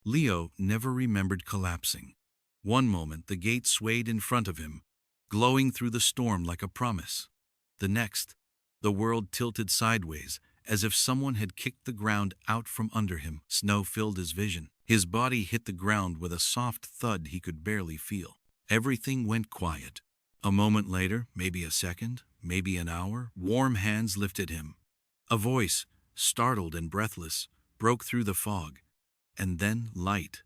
Leo never remembered collapsing. One moment the gate swayed in front of him, glowing through the storm like a promise. The next, the world tilted sideways, as if someone had kicked the ground out from under him. Snow filled his vision. His body hit the ground with a soft thud he could barely feel. Everything went quiet. A moment later, maybe a second, maybe an hour, warm hands lifted him. A voice, startled and breathless, broke through the fog. And then light,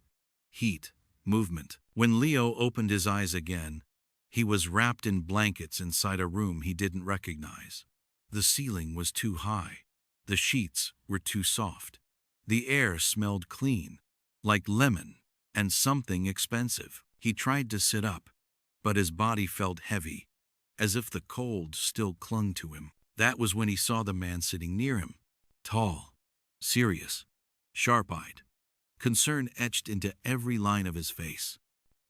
heat, movement. When Leo opened his eyes again, he was wrapped in blankets inside a room he didn't recognize. The ceiling was too high. The sheets were too soft. The air smelled clean, like lemon, and something expensive. He tried to sit up, but his body felt heavy, as if the cold still clung to him. That was when he saw the man sitting near him. Tall, serious, sharp-eyed, concern etched into every line of his face.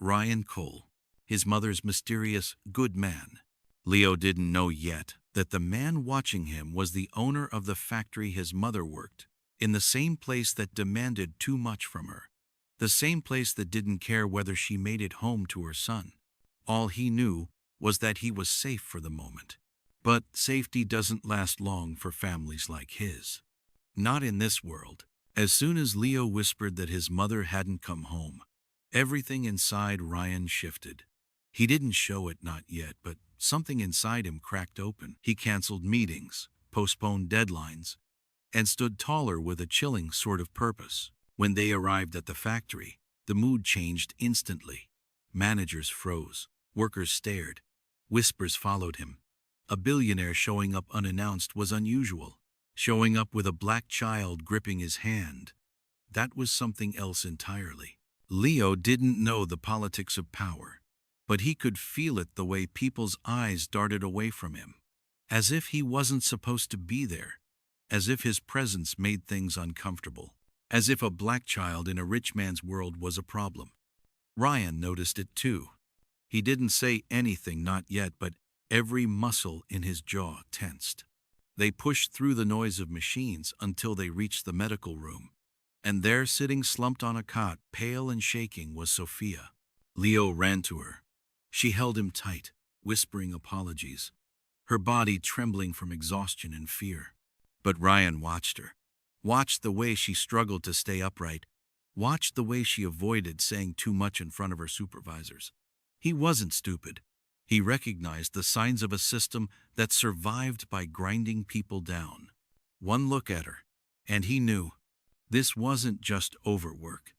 Ryan Cole, his mother's mysterious good man. Leo didn't know yet that the man watching him was the owner of the factory his mother worked, in the same place that demanded too much from her, the same place that didn't care whether she made it home to her son. All he knew was that he was safe for the moment. But safety doesn't last long for families like his. Not in this world. As soon as Leo whispered that his mother hadn't come home, everything inside Ryan shifted. He didn't show it not yet, but something inside him cracked open. He canceled meetings, postponed deadlines, and stood taller with a chilling sort of purpose. When they arrived at the factory, the mood changed instantly. Managers froze, workers stared, whispers followed him. A billionaire showing up unannounced was unusual. Showing up with a black child gripping his hand, that was something else entirely. Leo didn't know the politics of power, but he could feel it the way people's eyes darted away from him, as if he wasn't supposed to be there, as if his presence made things uncomfortable, as if a black child in a rich man's world was a problem. Ryan noticed it too. He didn't say anything, not yet, but every muscle in his jaw tensed. They pushed through the noise of machines until they reached the medical room, and there, sitting slumped on a cot, pale and shaking, was Sophia. Leo ran to her. She held him tight, whispering apologies, her body trembling from exhaustion and fear. But Ryan watched her, watched the way she struggled to stay upright, watched the way she avoided saying too much in front of her supervisors. He wasn't stupid. He recognized the signs of a system that survived by grinding people down. One look at her, and he knew this wasn't just overwork.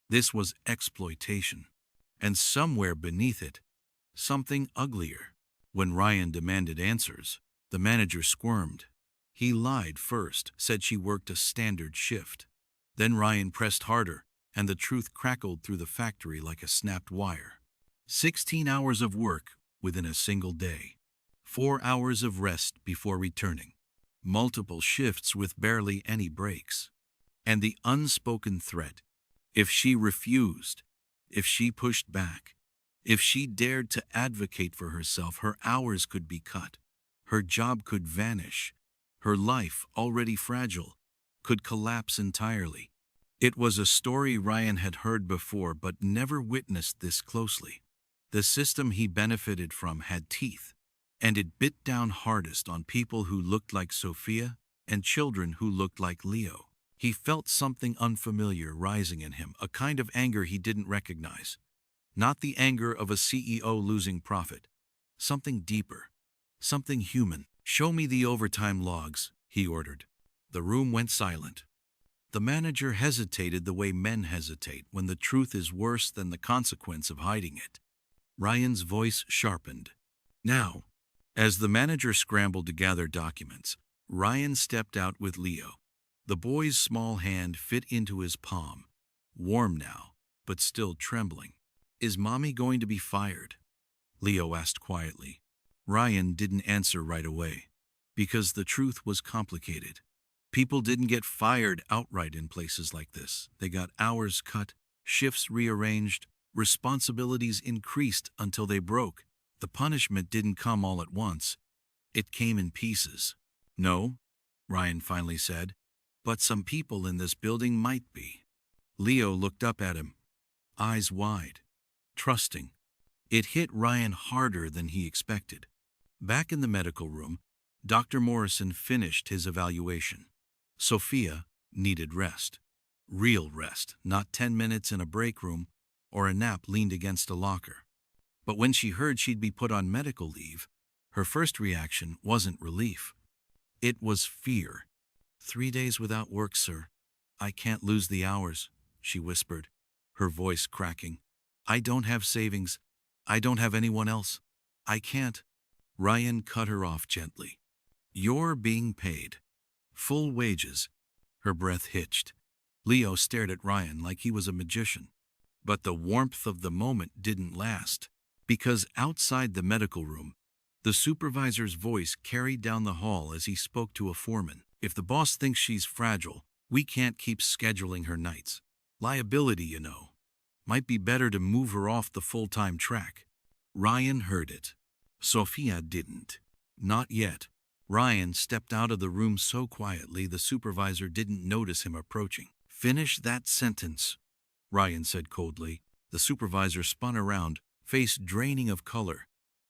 This was exploitation. And somewhere beneath it, something uglier. When Ryan demanded answers, the manager squirmed. He lied first, said she worked a standard shift. Then Ryan pressed harder, and the truth crackled through the factory like a snapped wire. 16 hours of work within a single day. 4 hours of rest before returning. Multiple shifts with barely any breaks. And the unspoken threat: if she refused, if she pushed back, if she dared to advocate for herself, her hours could be cut. Her job could vanish. Her life, already fragile, could collapse entirely. It was a story Ryan had heard before but never witnessed this closely. The system he benefited from had teeth, and it bit down hardest on people who looked like Sophia and children who looked like Leo. He felt something unfamiliar rising in him, a kind of anger he didn't recognize. Not the anger of a CEO losing profit. Something deeper, something human. "Show me the overtime logs," he ordered. The room went silent. The manager hesitated the way men hesitate when the truth is worse than the consequence of hiding it. Ryan's voice sharpened. "Now." As the manager scrambled to gather documents, Ryan stepped out with Leo. The boy's small hand fit into his palm, warm now, but still trembling. "Is Mommy going to be fired?" Leo asked quietly. Ryan didn't answer right away, because the truth was complicated. People didn't get fired outright in places like this. They got hours cut, shifts rearranged, responsibilities increased until they broke. The punishment didn't come all at once. It came in pieces. "No," Ryan finally said, "but some people in this building might be." Leo looked up at him, eyes wide, trusting. It hit Ryan harder than he expected. Back in the medical room, Dr. Morrison finished his evaluation. Sophia needed rest. Real rest, not 10 minutes in a break room or a nap leaned against a locker. But when she heard she'd be put on medical leave, her first reaction wasn't relief. It was fear. 3 days without work, sir. I can't lose the hours, she whispered, her voice cracking. I don't have savings. I don't have anyone else. I can't. Ryan cut her off gently. You're being paid. Full wages. Her breath hitched. Leo stared at Ryan like he was a magician. But the warmth of the moment didn't last, because outside the medical room, the supervisor's voice carried down the hall as he spoke to a foreman. If the boss thinks she's fragile, we can't keep scheduling her nights. Liability, you know. Might be better to move her off the full-time track. Ryan heard it. Sophia didn't. Not yet. Ryan stepped out of the room so quietly the supervisor didn't notice him approaching. Finish that sentence, Ryan said coldly. The supervisor spun around, face draining of color.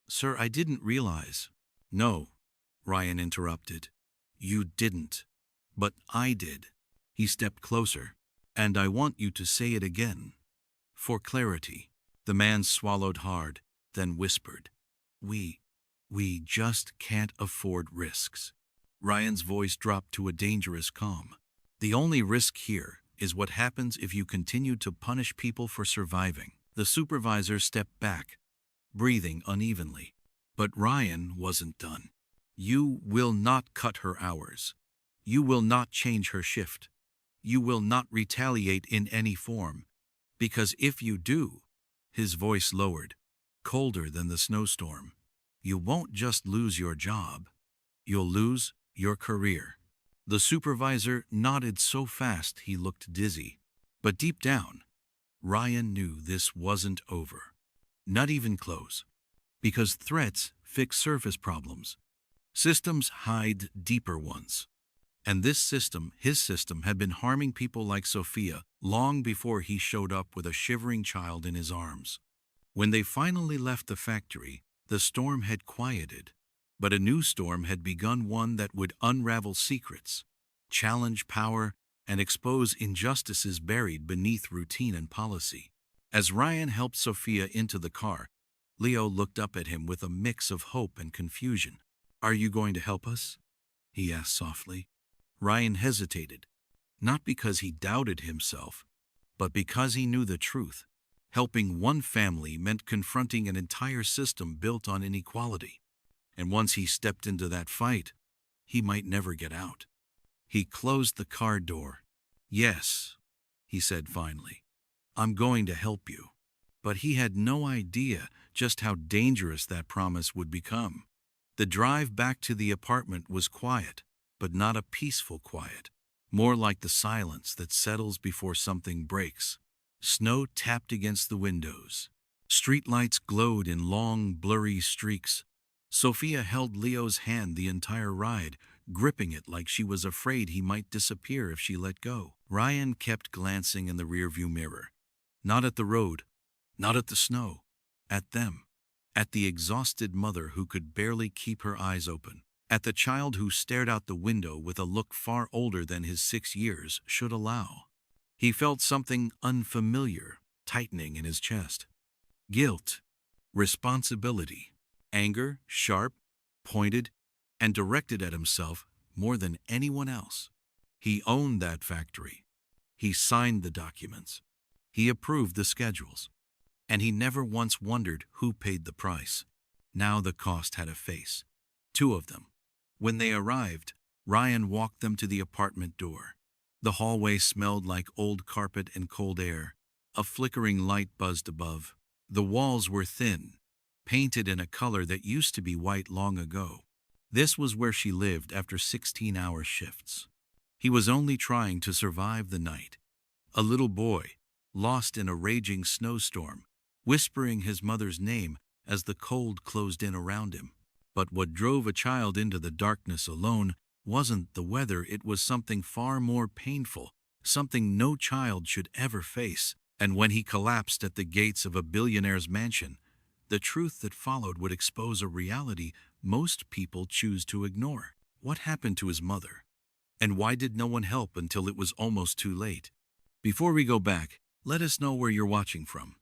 Sir, I didn't realize. No, Ryan interrupted. You didn't. But I did. He stepped closer. And I want you to say it again. For clarity. The man swallowed hard, then whispered. We just can't afford risks. Ryan's voice dropped to a dangerous calm. The only risk here is what happens if you continue to punish people for surviving. The supervisor stepped back, breathing unevenly. But Ryan wasn't done. You will not cut her hours. You will not change her shift. You will not retaliate in any form. Because if you do, his voice lowered, colder than the snowstorm, you won't just lose your job. You'll lose your career. The supervisor nodded so fast he looked dizzy. But deep down, Ryan knew this wasn't over. Not even close. Because threats fix surface problems. Systems hide deeper ones. And this system, his system, had been harming people like Sophia long before he showed up with a shivering child in his arms. When they finally left the factory, the storm had quieted. But a new storm had begun, one that would unravel secrets, challenge power, and expose injustices buried beneath routine and policy. As Ryan helped Sophia into the car, Leo looked up at him with a mix of hope and confusion. Are you going to help us? He asked softly. Ryan hesitated, not because he doubted himself, but because he knew the truth. Helping one family meant confronting an entire system built on inequality. And once he stepped into that fight, he might never get out. He closed the car door. Yes, he said finally, I'm going to help you. But he had no idea just how dangerous that promise would become. The drive back to the apartment was quiet, but not a peaceful quiet, more like the silence that settles before something breaks. Snow tapped against the windows. Streetlights glowed in long, blurry streaks. Sophia held Leo's hand the entire ride, gripping it like she was afraid he might disappear if she let go. Ryan kept glancing in the rearview mirror. Not at the road, not at the snow, at them. At the exhausted mother who could barely keep her eyes open. At the child who stared out the window with a look far older than his 6 years should allow. He felt something unfamiliar tightening in his chest. Guilt, responsibility, anger, sharp, pointed, and directed at himself more than anyone else. He owned that factory. He signed the documents. He approved the schedules. And he never once wondered who paid the price. Now the cost had a face. 2 of them. When they arrived, Ryan walked them to the apartment door. The hallway smelled like old carpet and cold air. A flickering light buzzed above. The walls were thin, painted in a color that used to be white long ago. This was where she lived after 16-hour shifts. He was only trying to survive the night. A little boy, lost in a raging snowstorm, whispering his mother's name as the cold closed in around him. But what drove a child into the darkness alone wasn't the weather, it was something far more painful something no child should ever face. And when he collapsed at the gates of a billionaire's mansion, the truth that followed would expose a reality most people choose to ignore. What happened to his mother? And why did no one help until it was almost too late? Before we go back, let us know where you're watching from.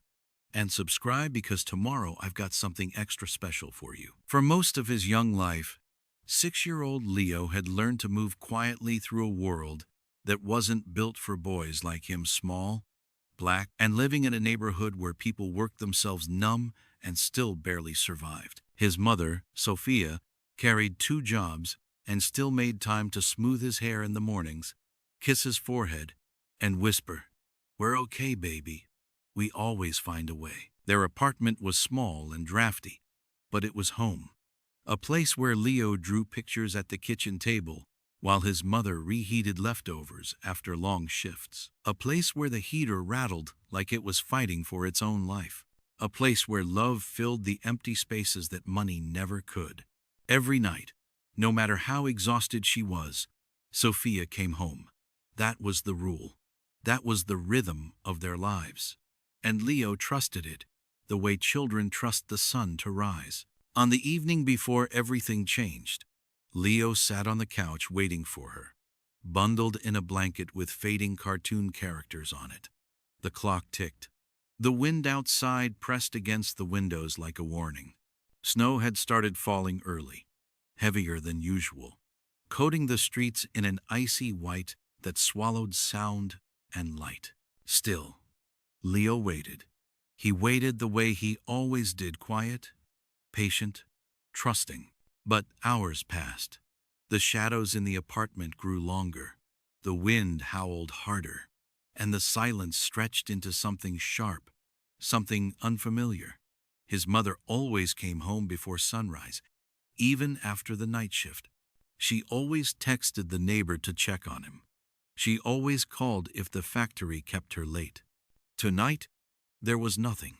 And subscribe, because tomorrow I've got something extra special for you. For most of his young life, 6-year-old Leo had learned to move quietly through a world that wasn't built for boys like him, small, black, and living in a neighborhood where people worked themselves numb and still barely survived. His mother, Sophia, carried 2 jobs and still made time to smooth his hair in the mornings, kiss his forehead, and whisper, "We're okay, baby. We always find a way." Their apartment was small and drafty, but it was home. A place where Leo drew pictures at the kitchen table while his mother reheated leftovers after long shifts. A place where the heater rattled like it was fighting for its own life. A place where love filled the empty spaces that money never could. Every night, no matter how exhausted she was, Sophia came home. That was the rule. That was the rhythm of their lives. And Leo trusted it, the way children trust the sun to rise. On the evening before everything changed, Leo sat on the couch waiting for her, bundled in a blanket with fading cartoon characters on it. The clock ticked. The wind outside pressed against the windows like a warning. Snow had started falling early, heavier than usual, coating the streets in an icy white that swallowed sound and light. Still, Leo waited. He waited the way he always did, quiet, patient, trusting. But hours passed. The shadows in the apartment grew longer. The wind howled harder, and the silence stretched into something sharp, something unfamiliar. His mother always came home before sunrise, even after the night shift. She always texted the neighbor to check on him. She always called if the factory kept her late. Tonight, there was nothing.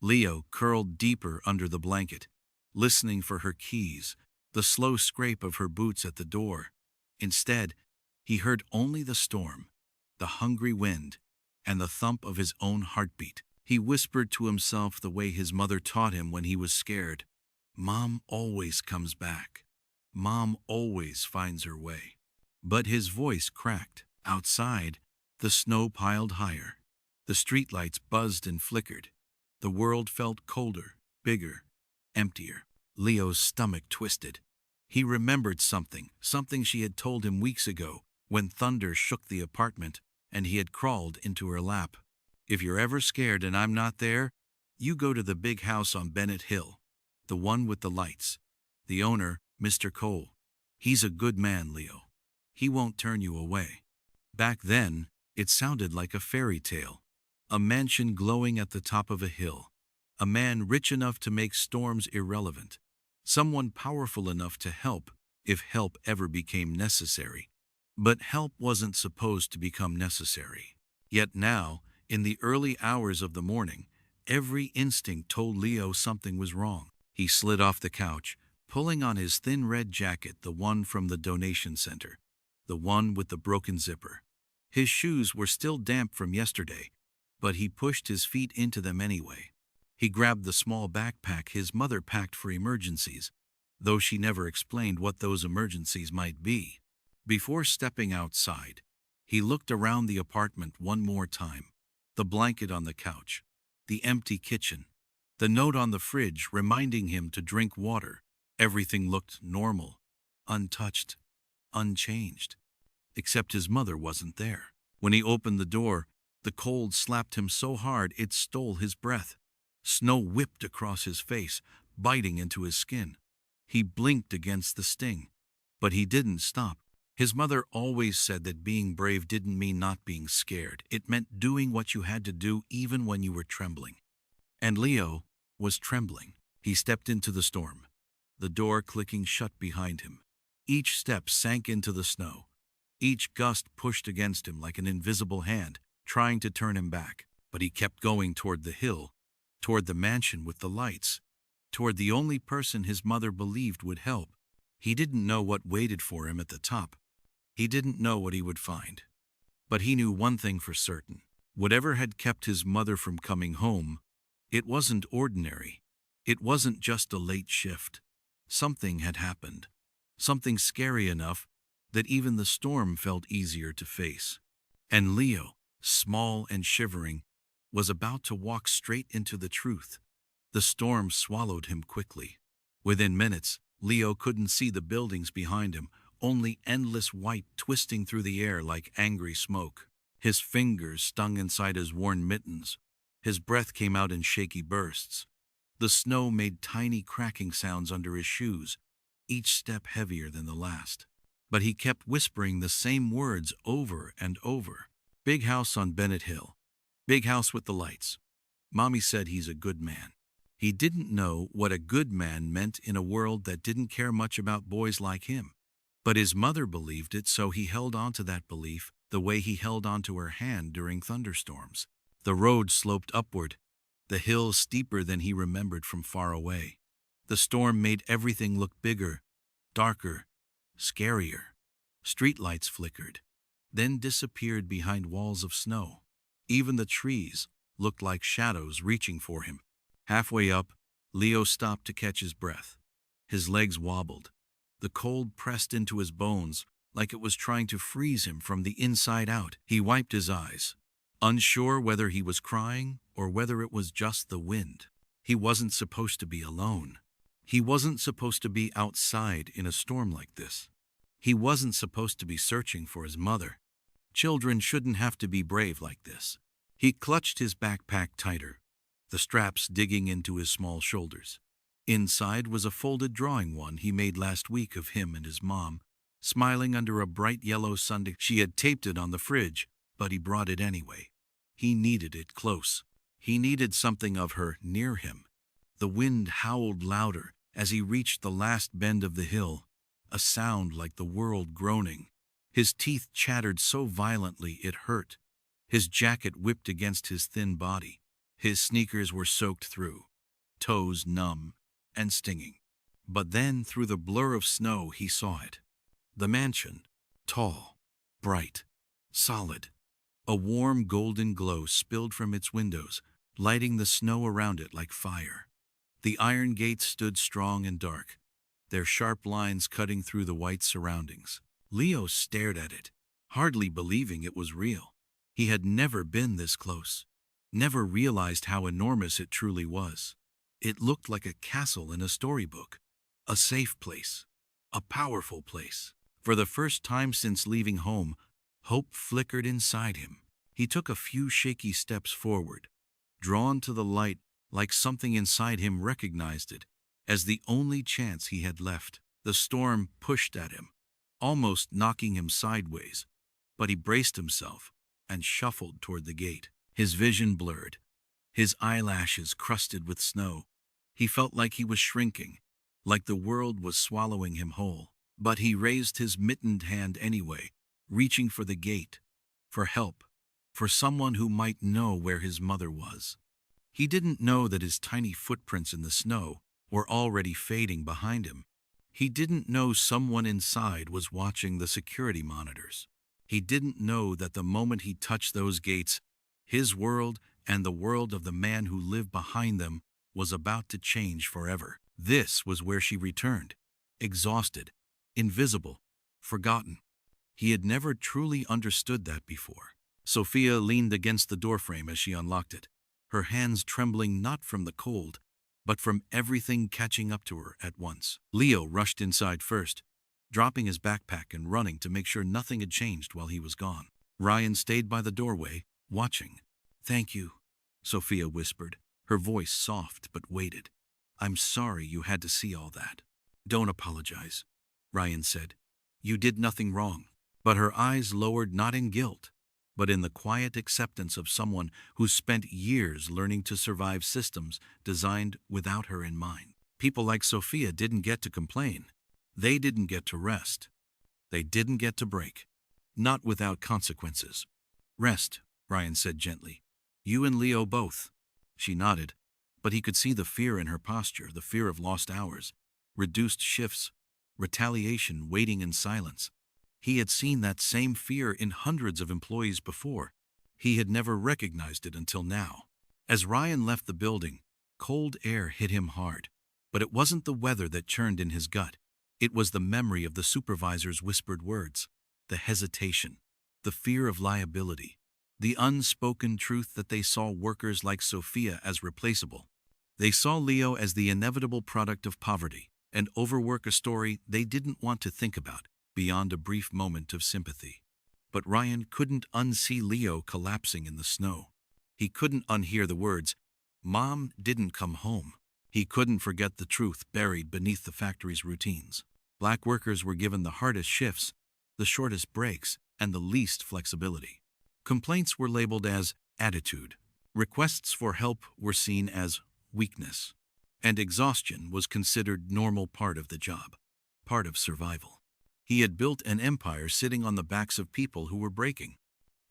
Leo curled deeper under the blanket, listening for her keys, the slow scrape of her boots at the door. Instead, he heard only the storm, the hungry wind, and the thump of his own heartbeat. He whispered to himself the way his mother taught him when he was scared. "Mom always comes back. Mom always finds her way." But his voice cracked. Outside, the snow piled higher. The streetlights buzzed and flickered. The world felt colder, bigger, emptier. Leo's stomach twisted. He remembered something she had told him weeks ago, when thunder shook the apartment and he had crawled into her lap. "If you're ever scared and I'm not there, you go to the big house on Bennett Hill, the one with the lights. The owner, Mr. Cole. He's a good man, Leo. He won't turn you away." Back then, it sounded like a fairy tale. A mansion glowing at the top of a hill. A man rich enough to make storms irrelevant. Someone powerful enough to help, if help ever became necessary. But help wasn't supposed to become necessary. Yet now, in the early hours of the morning, every instinct told Leo something was wrong. He slid off the couch, pulling on his thin red jacket, the one from the donation center, the one with the broken zipper. His shoes were still damp from yesterday, but he pushed his feet into them anyway. He grabbed the small backpack his mother packed for emergencies, though she never explained what those emergencies might be. Before stepping outside, he looked around the apartment one more time. The blanket on the couch, the empty kitchen, the note on the fridge reminding him to drink water. Everything looked normal, untouched, unchanged. Except his mother wasn't there. When he opened the door, the cold slapped him so hard it stole his breath. Snow whipped across his face, biting into his skin. He blinked against the sting, but he didn't stop. His mother always said that being brave didn't mean not being scared. It meant doing what you had to do even when you were trembling. And Leo was trembling. He stepped into the storm, the door clicking shut behind him. Each step sank into the snow. Each gust pushed against him like an invisible hand, trying to turn him back. But he kept going toward the hill, toward the mansion with the lights, toward the only person his mother believed would help. He didn't know what waited for him at the top. He didn't know what he would find. But he knew one thing for certain. Whatever had kept his mother from coming home, it wasn't ordinary. It wasn't just a late shift. Something had happened. Something scary enough that even the storm felt easier to face. And Leo, small and shivering, was about to walk straight into the truth. The storm swallowed him quickly. Within minutes, Leo couldn't see the buildings behind him, only endless white twisting through the air like angry smoke. His fingers stung inside his worn mittens. His breath came out in shaky bursts. The snow made tiny cracking sounds under his shoes, each step heavier than the last. But he kept whispering the same words over and over. Big house on Bennett Hill. Big house with the lights. Mommy said he's a good man. He didn't know what a good man meant in a world that didn't care much about boys like him. But his mother believed it, so he held on to that belief the way he held onto her hand during thunderstorms. The road sloped upward, the hill steeper than he remembered from far away. The storm made everything look bigger, darker, scarier. Streetlights flickered, then disappeared behind walls of snow. Even the trees looked like shadows reaching for him. Halfway up, Leo stopped to catch his breath. His legs wobbled. The cold pressed into his bones like it was trying to freeze him from the inside out. He wiped his eyes, unsure whether he was crying or whether it was just the wind. He wasn't supposed to be alone. He wasn't supposed to be outside in a storm like this. He wasn't supposed to be searching for his mother. Children shouldn't have to be brave like this. He clutched his backpack tighter, the straps digging into his small shoulders. Inside was a folded drawing one he made last week of him and his mom, smiling under a bright yellow sundae. She had taped it on the fridge, but he brought it anyway. He needed it close. He needed something of her near him. The wind howled louder as he reached the last bend of the hill, a sound like the world groaning. His teeth chattered so violently it hurt. His jacket whipped against his thin body. His sneakers were soaked through, toes numb and stinging. But then, through the blur of snow, he saw it. The mansion, tall, bright, solid. A warm golden glow spilled from its windows, lighting the snow around it like fire. The iron gates stood strong and dark, their sharp lines cutting through the white surroundings. Leo stared at it, hardly believing it was real. He had never been this close, never realized how enormous it truly was. It looked like a castle in a storybook, a safe place, a powerful place. For the first time since leaving home, hope flickered inside him. He took a few shaky steps forward, drawn to the light like something inside him recognized it as the only chance he had left. The storm pushed at him, almost knocking him sideways, but he braced himself and shuffled toward the gate. His vision blurred, his eyelashes crusted with snow. He felt like he was shrinking, like the world was swallowing him whole. But he raised his mittened hand anyway, reaching for the gate, for help, for someone who might know where his mother was. He didn't know that his tiny footprints in the snow were already fading behind him. He didn't know someone inside was watching the security monitors. He didn't know that the moment he touched those gates, his world and the world of the man who lived behind them was about to change forever. This was where she returned, exhausted, invisible, forgotten. He had never truly understood that before. Sophia leaned against the doorframe as she unlocked it, her hands trembling not from the cold, but from everything catching up to her at once. Leo rushed inside first, dropping his backpack and running to make sure nothing had changed while he was gone. Ryan stayed by the doorway, watching. "Thank you," Sophia whispered, her voice soft but weighted. "I'm sorry you had to see all that." "Don't apologize," Ryan said. "You did nothing wrong." But her eyes lowered not in guilt, but in the quiet acceptance of someone who spent years learning to survive systems designed without her in mind. People like Sophia didn't get to complain. They didn't get to rest. They didn't get to break. Not without consequences. "Rest," Ryan said gently. "You and Leo both." She nodded, but he could see the fear in her posture, the fear of lost hours, reduced shifts, retaliation waiting in silence. He had seen that same fear in hundreds of employees before. He had never recognized it until now. As Ryan left the building, cold air hit him hard. But it wasn't the weather that churned in his gut. It was the memory of the supervisor's whispered words, the hesitation, the fear of liability, the unspoken truth that they saw workers like Sophia as replaceable. They saw Leo as the inevitable product of poverty, and overwork, a story they didn't want to think about, beyond a brief moment of sympathy. But Ryan couldn't unsee Leo collapsing in the snow. He couldn't unhear the words, "Mom didn't come home." He couldn't forget the truth buried beneath the factory's routines. Black workers were given the hardest shifts, the shortest breaks, and the least flexibility. Complaints were labeled as attitude. Requests for help were seen as weakness. And exhaustion was considered normal part of the job, part of survival. He had built an empire sitting on the backs of people who were breaking,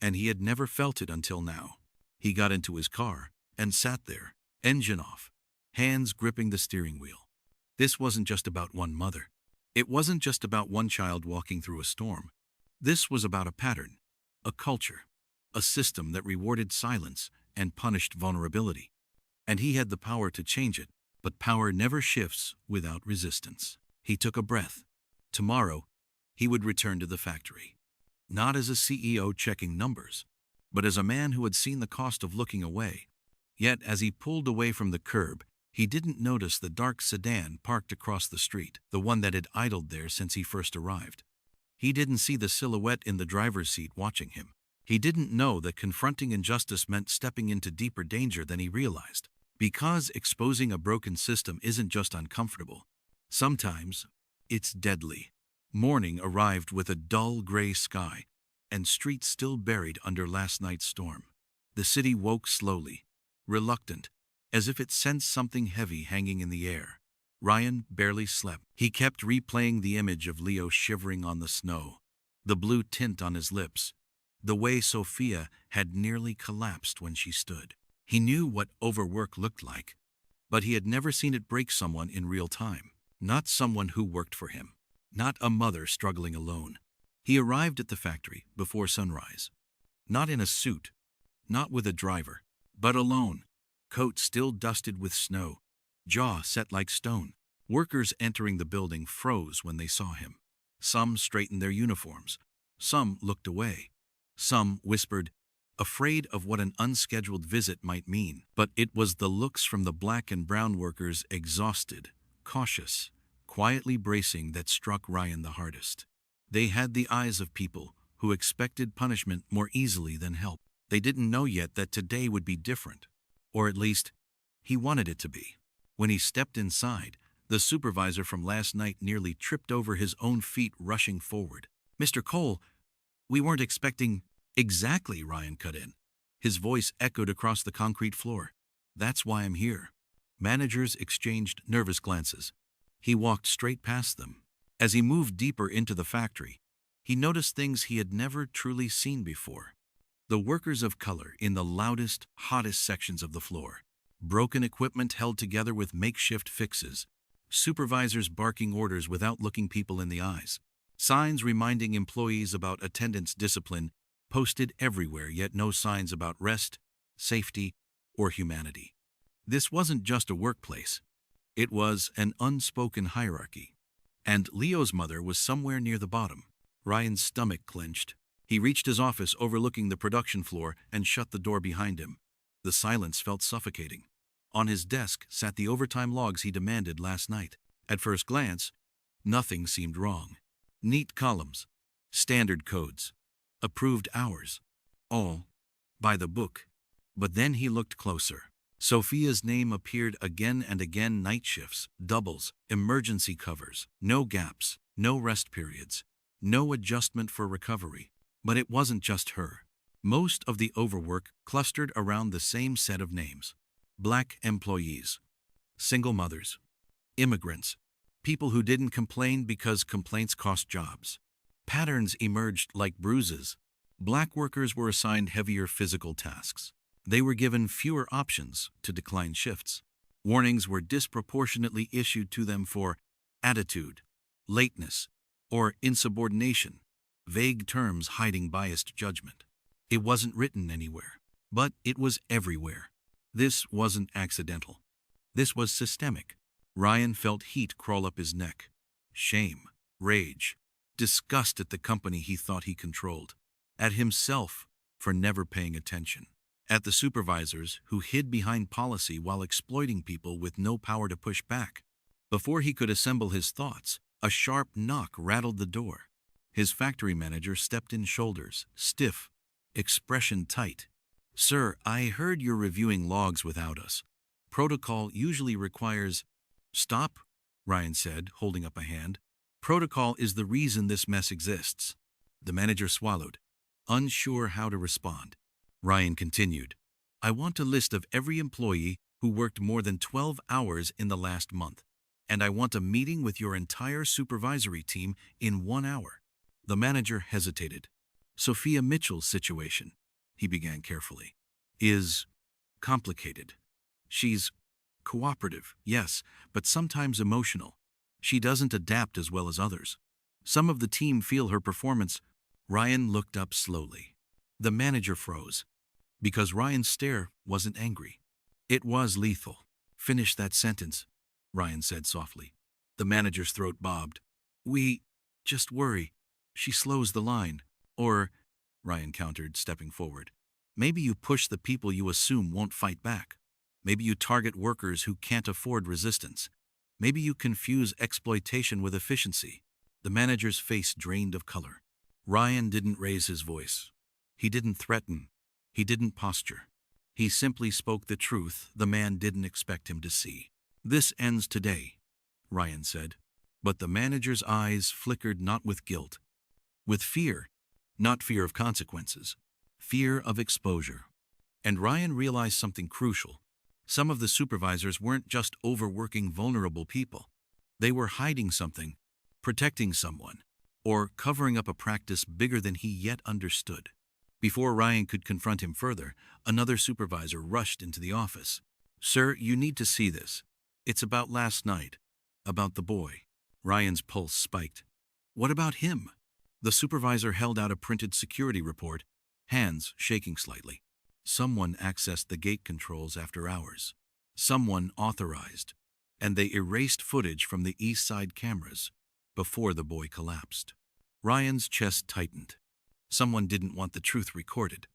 and he had never felt it until now. He got into his car and sat there, engine off, hands gripping the steering wheel. This wasn't just about one mother. It wasn't just about one child walking through a storm. This was about a pattern, a culture, a system that rewarded silence and punished vulnerability. And he had the power to change it, but power never shifts without resistance. He took a breath. Tomorrow, he would return to the factory. Not as a CEO checking numbers, but as a man who had seen the cost of looking away. Yet, as he pulled away from the curb, he didn't notice the dark sedan parked across the street, the one that had idled there since he first arrived. He didn't see the silhouette in the driver's seat watching him. He didn't know that confronting injustice meant stepping into deeper danger than he realized. Because exposing a broken system isn't just uncomfortable. Sometimes, it's deadly. Morning arrived with a dull gray sky, and streets still buried under last night's storm. The city woke slowly, reluctant, as if it sensed something heavy hanging in the air. Ryan barely slept. He kept replaying the image of Leo shivering on the snow, the blue tint on his lips, the way Sophia had nearly collapsed when she stood. He knew what overwork looked like, but he had never seen it break someone in real time. Not someone who worked for him. Not a mother struggling alone. He arrived at the factory before sunrise. Not in a suit, not with a driver, but alone. Coat still dusted with snow, jaw set like stone. Workers entering the building froze when they saw him. Some straightened their uniforms. Some looked away. Some whispered, afraid of what an unscheduled visit might mean. But it was the looks from the black and brown workers, exhausted, cautious, quietly bracing, that struck Ryan the hardest. They had the eyes of people who expected punishment more easily than help. They didn't know yet that today would be different. Or at least, he wanted it to be. When he stepped inside, the supervisor from last night nearly tripped over his own feet rushing forward. "Mr. Cole, we weren't expecting—" "Exactly," Ryan cut in. His voice echoed across the concrete floor. "That's why I'm here." Managers exchanged nervous glances. He walked straight past them. As he moved deeper into the factory, he noticed things he had never truly seen before. The workers of color in the loudest, hottest sections of the floor. Broken equipment held together with makeshift fixes. Supervisors barking orders without looking people in the eyes. Signs reminding employees about attendance discipline posted everywhere, yet no signs about rest, safety, or humanity. This wasn't just a workplace. It was an unspoken hierarchy. And Leo's mother was somewhere near the bottom. Ryan's stomach clenched. He reached his office overlooking the production floor and shut the door behind him. The silence felt suffocating. On his desk sat the overtime logs he demanded last night. At first glance, nothing seemed wrong. Neat columns, standard codes, approved hours, all by the book. But then he looked closer. Sophia's name appeared again and again: night shifts, doubles, emergency covers, no gaps, no rest periods, no adjustment for recovery. But it wasn't just her. Most of the overwork clustered around the same set of names. Black employees, single mothers, immigrants, people who didn't complain because complaints cost jobs. Patterns emerged like bruises. Black workers were assigned heavier physical tasks. They were given fewer options to decline shifts. Warnings were disproportionately issued to them for attitude, lateness, or insubordination. vague terms hiding biased judgment. It wasn't written anywhere, but it was everywhere. This wasn't accidental. This was systemic. Ryan felt heat crawl up his neck. Shame, rage, disgust at the company he thought he controlled, at himself for never paying attention, at the supervisors who hid behind policy while exploiting people with no power to push back. Before he could assemble his thoughts, a sharp knock rattled the door. His factory manager stepped in, shoulders stiff, expression tight. "Sir, I heard you're reviewing logs without us. Protocol usually requires—" "Stop," Ryan said, holding up a hand. "Protocol is the reason this mess exists." The manager swallowed, unsure how to respond. Ryan continued, "I want a list of every employee who worked more than 12 hours in the last month. And I want a meeting with your entire supervisory team in 1 hour." The manager hesitated. "Sophia Mitchell's situation," he began carefully, "is complicated. She's cooperative, yes, but sometimes emotional. She doesn't adapt as well as others. Some of the team feel her performance—" Ryan looked up slowly. The manager froze, because Ryan's stare wasn't angry. It was lethal. "Finish that sentence," Ryan said softly. The manager's throat bobbed. "We just worry she slows the line. Or," Ryan countered, stepping forward, "maybe you push the people you assume won't fight back. Maybe you target workers who can't afford resistance. Maybe you confuse exploitation with efficiency." The manager's face drained of color. Ryan didn't raise his voice. He didn't threaten. He didn't posture. He simply spoke the truth the man didn't expect him to see. "This ends today," Ryan said. But the manager's eyes flickered, not with guilt, with fear. Not fear of consequences, fear of exposure. And Ryan realized something crucial. Some of the supervisors weren't just overworking vulnerable people. They were hiding something, protecting someone, or covering up a practice bigger than he yet understood. Before Ryan could confront him further, another supervisor rushed into the office. "Sir, you need to see this. It's about last night, about the boy." Ryan's pulse spiked. "What about him?" The supervisor held out a printed security report, hands shaking slightly. "Someone accessed the gate controls after hours. Someone authorized, and they erased footage from the east side cameras before the boy collapsed." Ryan's chest tightened. Someone didn't want the truth recorded.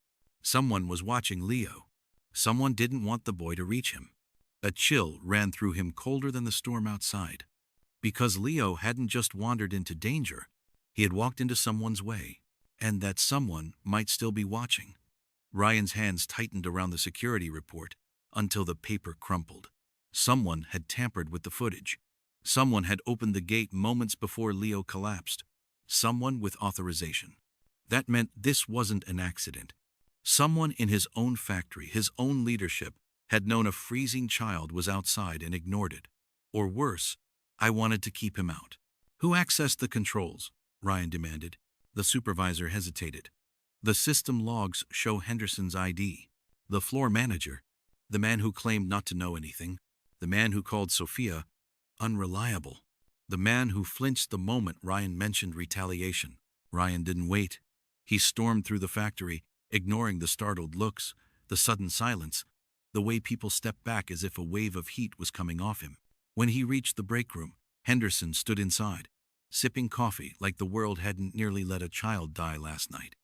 Someone was watching Leo. Someone didn't want the boy to reach him. A chill ran through him, colder than the storm outside. Because Leo hadn't just wandered into danger, he had walked into someone's way, and that someone might still be watching. Ryan's hands tightened around the security report until the paper crumpled. Someone had tampered with the footage. Someone had opened the gate moments before Leo collapsed. Someone with authorization. That meant this wasn't an accident. Someone in his own factory, his own leadership, had known a freezing child was outside and ignored it. Or worse, "I wanted to keep him out." "Who accessed the controls?" Ryan demanded. The supervisor hesitated. "The system logs show Henderson's ID. The floor manager, the man who claimed not to know anything, the man who called Sophia unreliable, the man who flinched the moment Ryan mentioned retaliation." Ryan didn't wait. He stormed through the factory, ignoring the startled looks, the sudden silence, the way people stepped back as if a wave of heat was coming off him. When he reached the break room, Henderson stood inside, sipping coffee like the world hadn't nearly let a child die last night.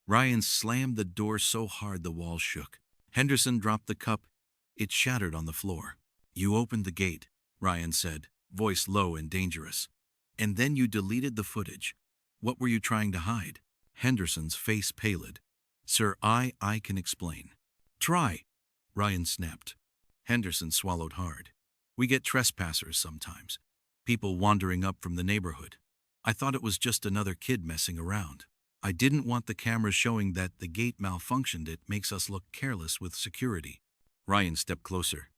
Ryan slammed the door so hard the walls shook. Henderson dropped the cup. It shattered on the floor. "You opened the gate," Ryan said, voice low and dangerous. "And then you deleted the footage. What were you trying to hide?" Henderson's face paled. "Sir, I can explain." "Try," Ryan snapped. Henderson swallowed hard. "We get trespassers sometimes. People wandering up from the neighborhood. I thought it was just another kid messing around. I didn't want the cameras showing that the gate malfunctioned. It makes us look careless with security." Ryan stepped closer.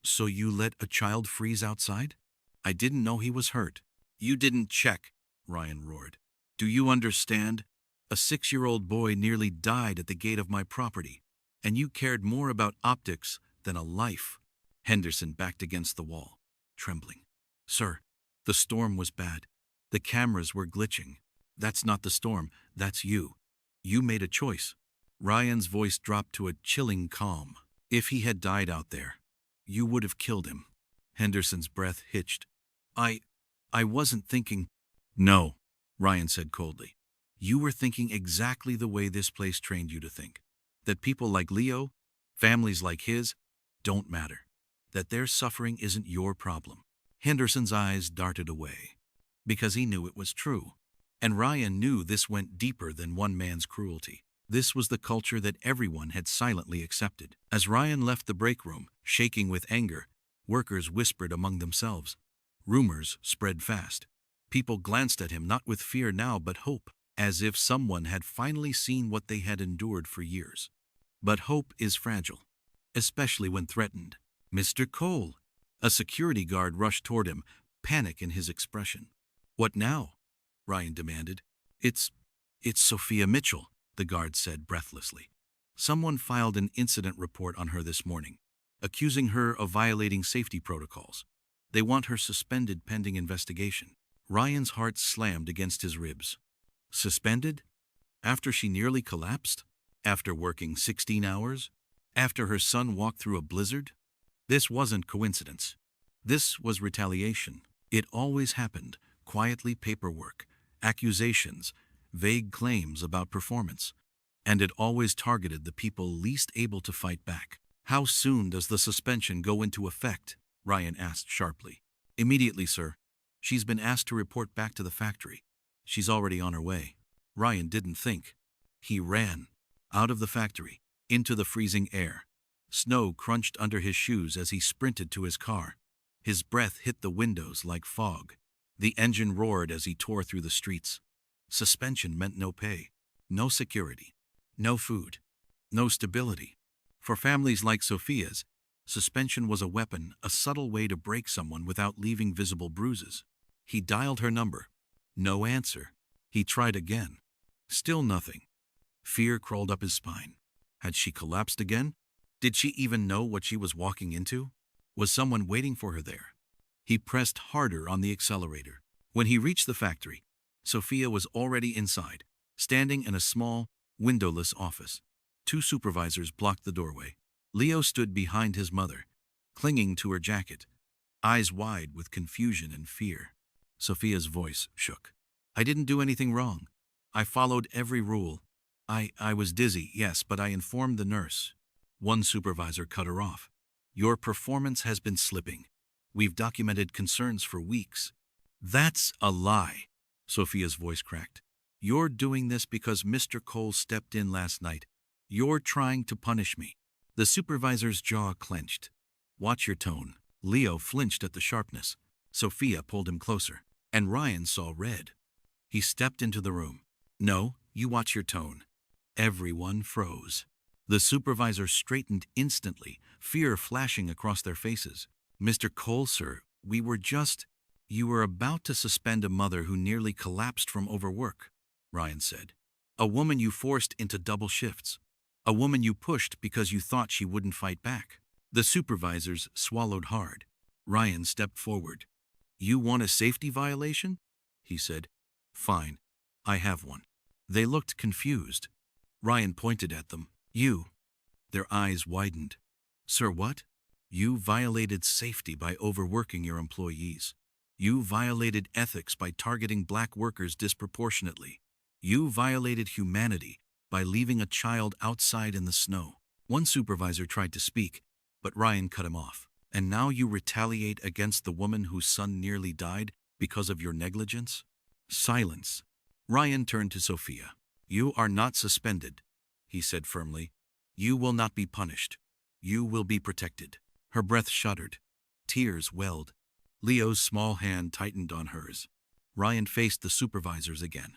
"So you let a child freeze outside?" "I didn't know he was hurt." "You didn't check," Ryan roared. "Do you understand? A 6-year-old boy nearly died at the gate of my property, and you cared more about optics than a life." Henderson backed against the wall, trembling. "Sir, the storm was bad. The cameras were glitching. That's not the storm, that's you. You made a choice. Ryan's voice dropped to a chilling calm. If he had died out there, you would have killed him. Henderson's breath hitched. I wasn't thinking. No, Ryan said coldly. You were thinking exactly the way this place trained you to think. That people like Leo, families like his, don't matter. That their suffering isn't your problem. Henderson's eyes darted away. Because he knew it was true. And Ryan knew this went deeper than one man's cruelty. This was the culture that everyone had silently accepted. As Ryan left the break room, shaking with anger, workers whispered among themselves. Rumors spread fast. People glanced at him not with fear now but hope, as if someone had finally seen what they had endured for years. But hope is fragile, especially when threatened. Mr. Cole! A security guard rushed toward him, panic in his expression. What now? Ryan demanded. It's Sophia Mitchell, the guard said breathlessly. Someone filed an incident report on her this morning, accusing her of violating safety protocols. They want her suspended pending investigation. Ryan's heart slammed against his ribs. Suspended? After she nearly collapsed? After working 16 hours? After her son walked through a blizzard? This wasn't coincidence. This was retaliation. It always happened. Quietly paperwork, accusations, vague claims about performance. And it always targeted the people least able to fight back. How soon does the suspension go into effect? Ryan asked sharply. Immediately, sir. She's been asked to report back to the factory. She's already on her way. Ryan didn't think. He ran. Out of the factory, into the freezing air. Snow crunched under his shoes as he sprinted to his car. His breath hit the windows like fog. The engine roared as he tore through the streets. Suspension meant no pay, no security, no food, no stability. For families like Sophia's, suspension was a weapon, a subtle way to break someone without leaving visible bruises. He dialed her number. No answer. He tried again. Still nothing. Fear crawled up his spine. Had she collapsed again? Did she even know what she was walking into? Was someone waiting for her there? He pressed harder on the accelerator. When he reached the factory, Sophia was already inside, standing in a small, windowless office. Two supervisors blocked the doorway. Leo stood behind his mother, clinging to her jacket, eyes wide with confusion and fear. Sophia's voice shook. I didn't do anything wrong. I followed every rule. I was dizzy, yes, but I informed the nurse. One supervisor cut her off. Your performance has been slipping. We've documented concerns for weeks. That's a lie, Sophia's voice cracked. You're doing this because Mr. Cole stepped in last night. You're trying to punish me. The supervisor's jaw clenched. Watch your tone. Leo flinched at the sharpness. Sophia pulled him closer, and Ryan saw red. He stepped into the room. No, you watch your tone. Everyone froze. The supervisor straightened instantly, fear flashing across their faces. Mr. Cole, sir, You were about to suspend a mother who nearly collapsed from overwork, Ryan said. A woman you forced into double shifts. A woman you pushed because you thought she wouldn't fight back. The supervisors swallowed hard. Ryan stepped forward. You want a safety violation? He said. Fine, I have one. They looked confused. Ryan pointed at them. You. Their eyes widened. Sir, what? You violated safety by overworking your employees. You violated ethics by targeting black workers disproportionately. You violated humanity by leaving a child outside in the snow. One supervisor tried to speak, but Ryan cut him off. And now you retaliate against the woman whose son nearly died because of your negligence? Silence. Ryan turned to Sophia. You are not suspended, he said firmly. You will not be punished. You will be protected. Her breath shuddered. Tears welled. Leo's small hand tightened on hers. Ryan faced the supervisors again.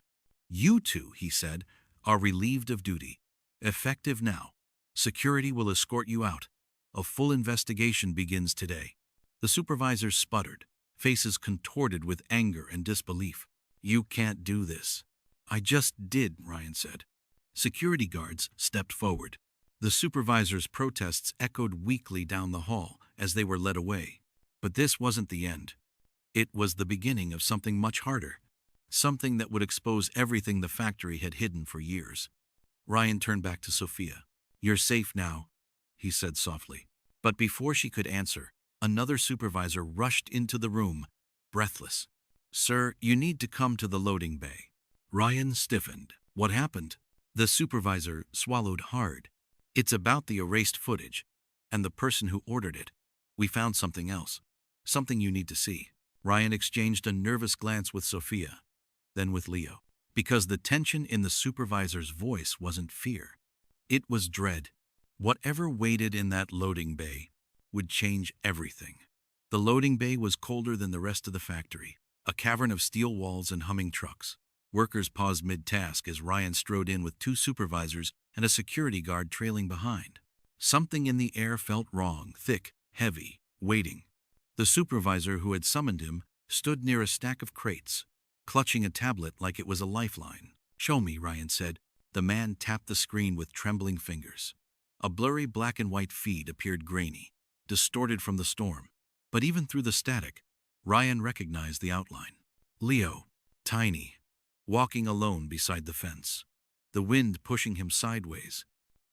You two, he said, are relieved of duty. Effective now. Security will escort you out. A full investigation begins today. The supervisors sputtered, faces contorted with anger and disbelief. You can't do this. I just did, Ryan said. Security guards stepped forward. The supervisors' protests echoed weakly down the hall as they were led away. But this wasn't the end. It was the beginning of something much harder. something that would expose everything the factory had hidden for years. Ryan turned back to Sophia. "You're safe now," he said softly. But before she could answer, another supervisor rushed into the room, breathless. "Sir, you need to come to the loading bay." Ryan stiffened. "What happened?" The supervisor swallowed hard. "It's about the erased footage, and the person who ordered it. We found something else. Something you need to see." Ryan exchanged a nervous glance with Sophia, then with Leo, because the tension in the supervisor's voice wasn't fear. It was dread. Whatever waited in that loading bay would change everything. The loading bay was colder than the rest of the factory, a cavern of steel walls and humming trucks. Workers paused mid-task as Ryan strode in with two supervisors and a security guard trailing behind. Something in the air felt wrong, thick, heavy, waiting. The supervisor who had summoned him stood near a stack of crates, clutching a tablet like it was a lifeline. "Show me," Ryan said. The man tapped the screen with trembling fingers. A blurry black and white feed appeared grainy, distorted from the storm. But even through the static, Ryan recognized the outline. Leo, tiny, walking alone beside the fence, the wind pushing him sideways.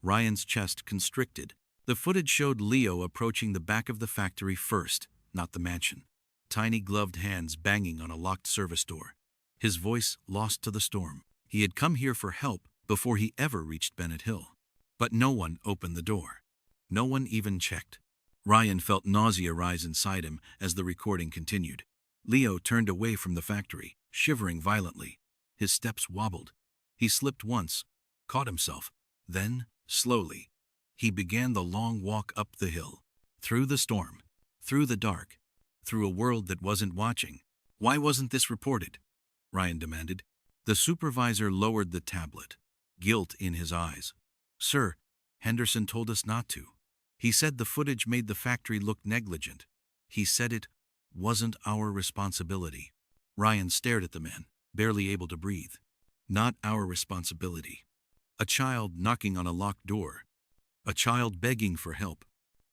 Ryan's chest constricted. The footage showed Leo approaching the back of the factory first, not the mansion. Tiny gloved hands banging on a locked service door. His voice lost to the storm. He had come here for help before he ever reached Bennett Hill. But no one opened the door. No one even checked. Ryan felt nausea rise inside him as the recording continued. Leo turned away from the factory, shivering violently. His steps wobbled. He slipped once, caught himself. Then, slowly, he began the long walk up the hill. Through the storm, through the dark, through a world that wasn't watching. "Why wasn't this reported?" Ryan demanded. The supervisor lowered the tablet, guilt in his eyes. "Sir, Henderson told us not to. He said the footage made the factory look negligent. He said it wasn't our responsibility." Ryan stared at the man, barely able to breathe. Not our responsibility. A child knocking on a locked door. A child begging for help.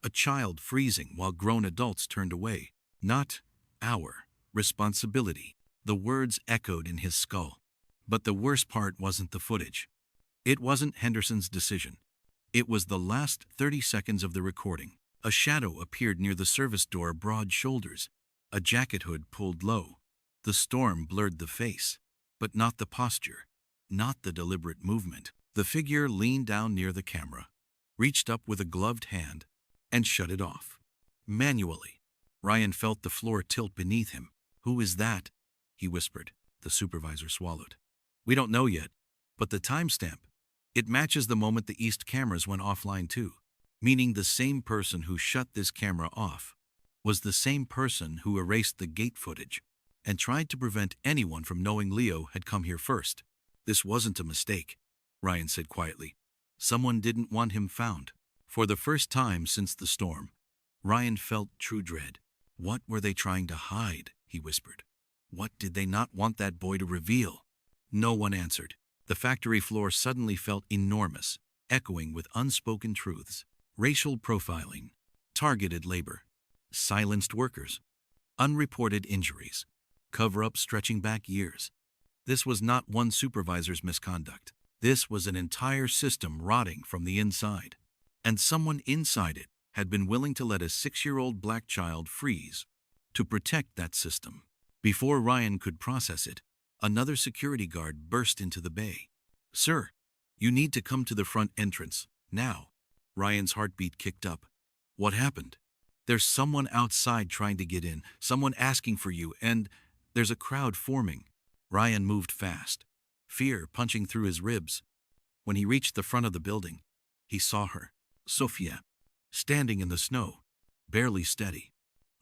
A child freezing while grown adults turned away. Not our responsibility. The words echoed in his skull. But the worst part wasn't the footage. It wasn't Henderson's decision. It was the last 30 seconds of the recording. A shadow appeared near the service door, broad shoulders, a jacket hood pulled low. The storm blurred the face, but not the posture, not the deliberate movement. The figure leaned down near the camera, reached up with a gloved hand, and shut it off. Manually. Ryan felt the floor tilt beneath him. "Who is that?" he whispered. The supervisor swallowed. "We don't know yet, but the timestamp, it matches the moment the East cameras went offline too. Meaning the same person who shut this camera off was the same person who erased the gate footage and tried to prevent anyone from knowing Leo had come here first. This wasn't a mistake," Ryan said quietly. "Someone didn't want him found." For the first time since the storm, Ryan felt true dread. What were they trying to hide? He whispered. What did they not want that boy to reveal? No one answered. The factory floor suddenly felt enormous, echoing with unspoken truths. Racial profiling, targeted labor, silenced workers, unreported injuries, cover-up stretching back years. This was not one supervisor's misconduct. This was an entire system rotting from the inside. And someone inside it had been willing to let a 6-year-old black child freeze to protect that system. Before Ryan could process it, another security guard burst into the bay. "Sir, you need to come to the front entrance, now." Ryan's heartbeat kicked up. "What happened?" "There's someone outside trying to get in, someone asking for you, and there's a crowd forming." Ryan moved fast, fear punching through his ribs. When he reached the front of the building, he saw her, Sophia, standing in the snow, barely steady.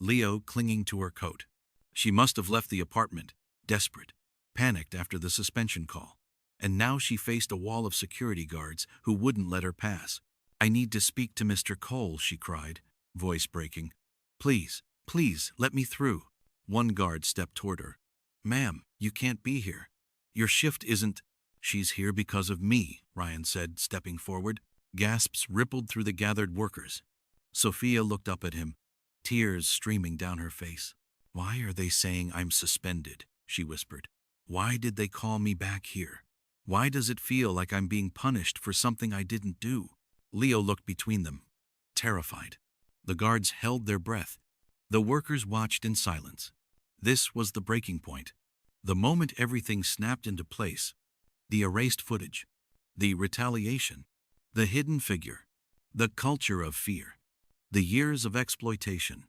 Leo clinging to her coat. She must have left the apartment, desperate, panicked after the suspension call. And now she faced a wall of security guards who wouldn't let her pass. "I need to speak to Mr. Cole," she cried, voice breaking. Please, let me through." One guard stepped toward her. "Ma'am, you can't be here. Your shift isn't—" "She's here because of me," Ryan said, stepping forward. Gasps rippled through the gathered workers. Sophia looked up at him, tears streaming down her face. "Why are they saying I'm suspended?" she whispered. Why did they call me back here? Why does it feel like I'm being punished for something I didn't do? Leo looked between them, terrified. The guards held their breath. The workers watched in silence. This was the breaking point. The moment everything snapped into place. The erased footage. The retaliation. The hidden figure. The culture of fear. The years of exploitation.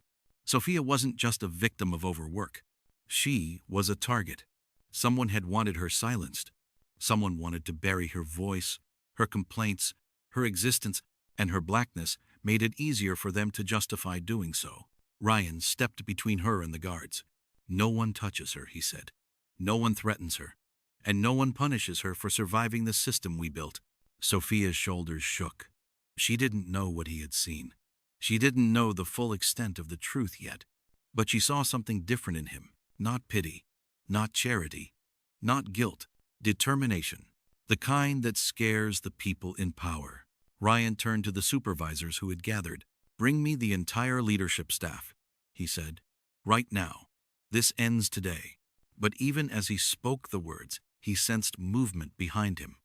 Sophia wasn't just a victim of overwork. She was a target. Someone had wanted her silenced. Someone wanted to bury her voice, her complaints, her existence, and her blackness made it easier for them to justify doing so. Ryan stepped between her and the guards. No one touches her, he said. No one threatens her. And no one punishes her for surviving the system we built. Sophia's shoulders shook. She didn't know what he had seen. She didn't know the full extent of the truth yet. But she saw something different in him. Not pity. Not charity. Not guilt. Determination. The kind that scares the people in power. Ryan turned to the supervisors who had gathered. "Bring me the entire leadership staff," he said. "Right now. This ends today." But even as he spoke the words, he sensed movement behind him.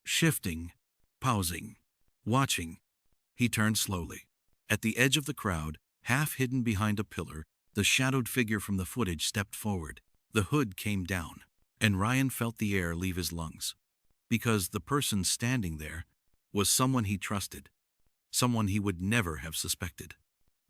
Shifting, pausing, watching. He turned slowly. At the edge of the crowd, half hidden behind a pillar, the shadowed figure from the footage stepped forward. The hood came down, and Ryan felt the air leave his lungs. Because the person standing there was someone he trusted, someone he would never have suspected.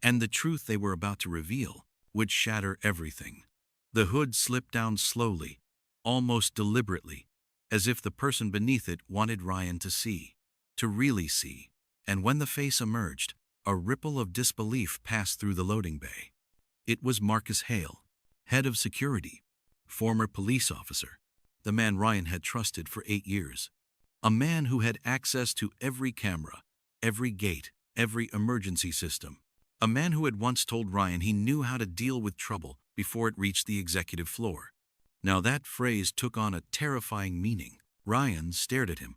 And the truth they were about to reveal would shatter everything. The hood slipped down slowly, almost deliberately, as if the person beneath it wanted Ryan to see, to really see. And when the face emerged, a ripple of disbelief passed through the loading bay. It was Marcus Hale, head of security, former police officer, the man Ryan had trusted for 8 years. A man who had access to every camera, every gate, every emergency system. A man who had once told Ryan he knew how to deal with trouble before it reached the executive floor. Now that phrase took on a terrifying meaning. Ryan stared at him,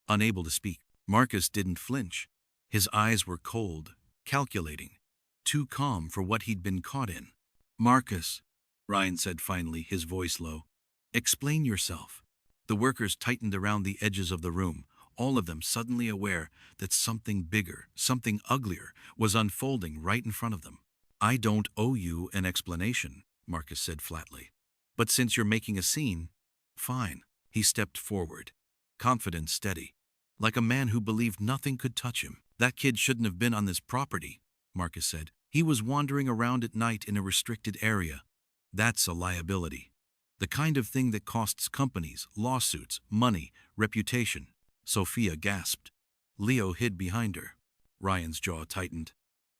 unable to speak. Marcus didn't flinch. His eyes were cold, calculating, too calm for what he'd been caught in. "Marcus," Ryan said finally, his voice low, "explain yourself." The workers tightened around the edges of the room, all of them suddenly aware that something bigger, something uglier, was unfolding right in front of them. "I don't owe you an explanation," Marcus said flatly. "But since you're making a scene, fine." He stepped forward, confident, steady, like a man who believed nothing could touch him. "That kid shouldn't have been on this property," Marcus said. "He was wandering around at night in a restricted area. That's a liability. The kind of thing that costs companies, lawsuits, money, reputation." Sophia gasped. Leo hid behind her. Ryan's jaw tightened.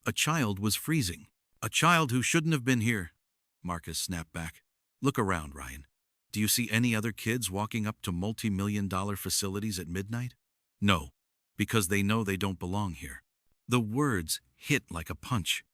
"A child was freezing. A child who shouldn't have been here," Marcus snapped back. "Look around, Ryan. Do you see any other kids walking up to multi-million-dollar facilities at midnight? No, because they know they don't belong here." The words hit like a punch.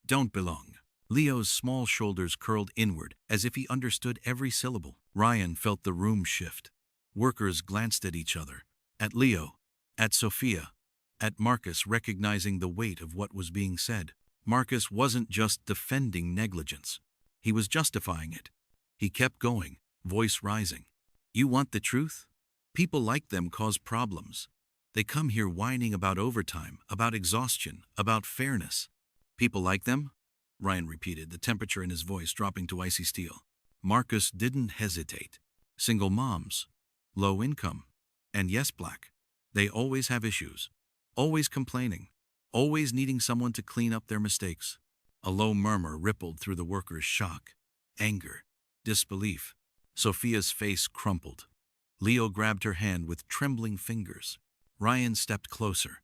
"Don't belong." Leo's small shoulders curled inward as if he understood every syllable. Ryan felt the room shift. Workers glanced at each other, at Leo, at Sophia, at Marcus, recognizing the weight of what was being said. Marcus wasn't just defending negligence. He was justifying it. He kept going, voice rising. "You want the truth? People like them cause problems. They come here whining about overtime, about exhaustion, about fairness." "People like them?" Ryan repeated, the temperature in his voice dropping to icy steel. Marcus didn't hesitate. "Single moms, low income, and yes, black. They always have issues, always complaining, always needing someone to clean up their mistakes." A low murmur rippled through the workers' shock, anger, disbelief. Sophia's face crumpled. Leo grabbed her hand with trembling fingers. Ryan stepped closer,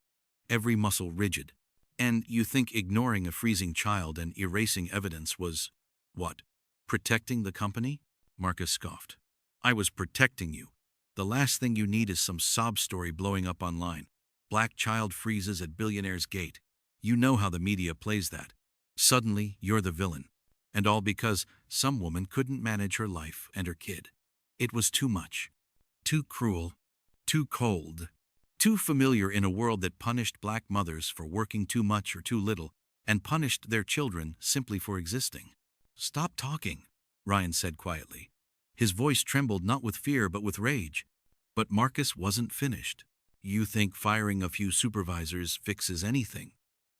every muscle rigid. "And you think ignoring a freezing child and erasing evidence was, what, protecting the company?" Marcus scoffed. "I was protecting you. The last thing you need is some sob story blowing up online. Black child freezes at billionaire's gate. You know how the media plays that. Suddenly, you're the villain. And all because some woman couldn't manage her life and her kid. It was too much. Too cruel. Too cold. Too familiar in a world that punished black mothers for working too much or too little, and punished their children simply for existing." "Stop talking," Ryan said quietly. His voice trembled not with fear but with rage. But Marcus wasn't finished. You think firing a few supervisors fixes anything?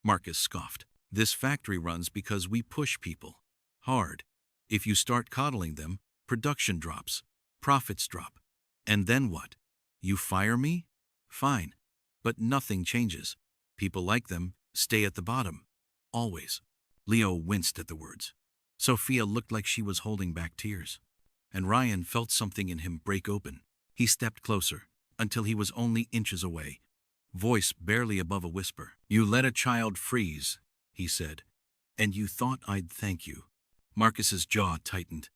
Marcus scoffed. This factory runs because we push people. Hard. If you start coddling them, production drops. Profits drop. And then what? You fire me? Fine. But nothing changes. People like them stay at the bottom. Always. Leo winced at the words. Sophia looked like she was holding back tears. And Ryan felt something in him break open. He stepped closer, until he was only inches away, voice barely above a whisper. You let a child freeze, he said, and you thought I'd thank you. Marcus's jaw tightened.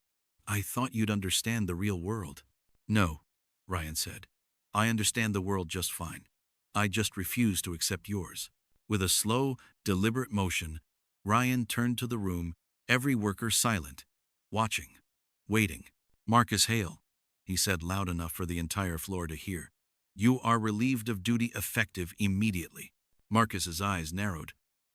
I thought you'd understand the real world. No, Ryan said. I understand the world just fine. I just refuse to accept yours. With a slow, deliberate motion, Ryan turned to the room, every worker silent, watching, waiting. Marcus Hale, he said loud enough for the entire floor to hear. You are relieved of duty effective immediately. Marcus's eyes narrowed.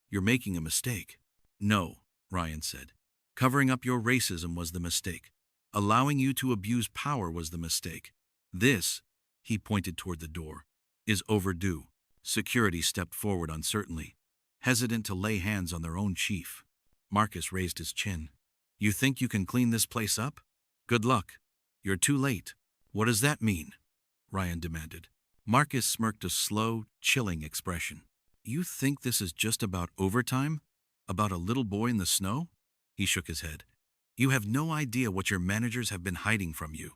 You're making a mistake. No, Ryan said. Covering up your racism was the mistake. Allowing you to abuse power was the mistake. This, he pointed toward the door, is overdue. Security stepped forward uncertainly, hesitant to lay hands on their own chief. Marcus raised his chin. You think you can clean this place up? Good luck. You're too late. What does that mean? Ryan demanded. Marcus smirked a slow, chilling expression. You think this is just about overtime? About a little boy in the snow? He shook his head. You have no idea what your managers have been hiding from you.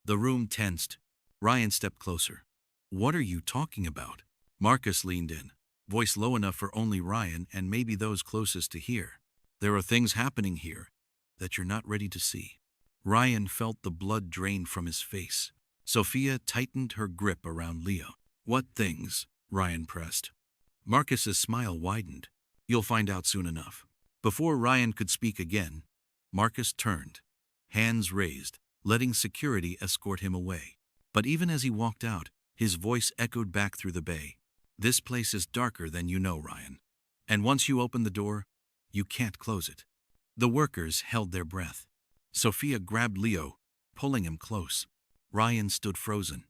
The room tensed. Ryan stepped closer. What are you talking about? Marcus leaned in, voice low enough for only Ryan and maybe those closest to hear. There are things happening here that you're not ready to see. Ryan felt the blood drain from his face. Sophia tightened her grip around Leo. What things? Ryan pressed. Marcus's smile widened. You'll find out soon enough. Before Ryan could speak again, Marcus turned, hands raised, letting security escort him away. But even as he walked out, his voice echoed back through the bay. This place is darker than you know, Ryan. And once you open the door, you can't close it. The workers held their breath. Sophia grabbed Leo, pulling him close. Ryan stood frozen,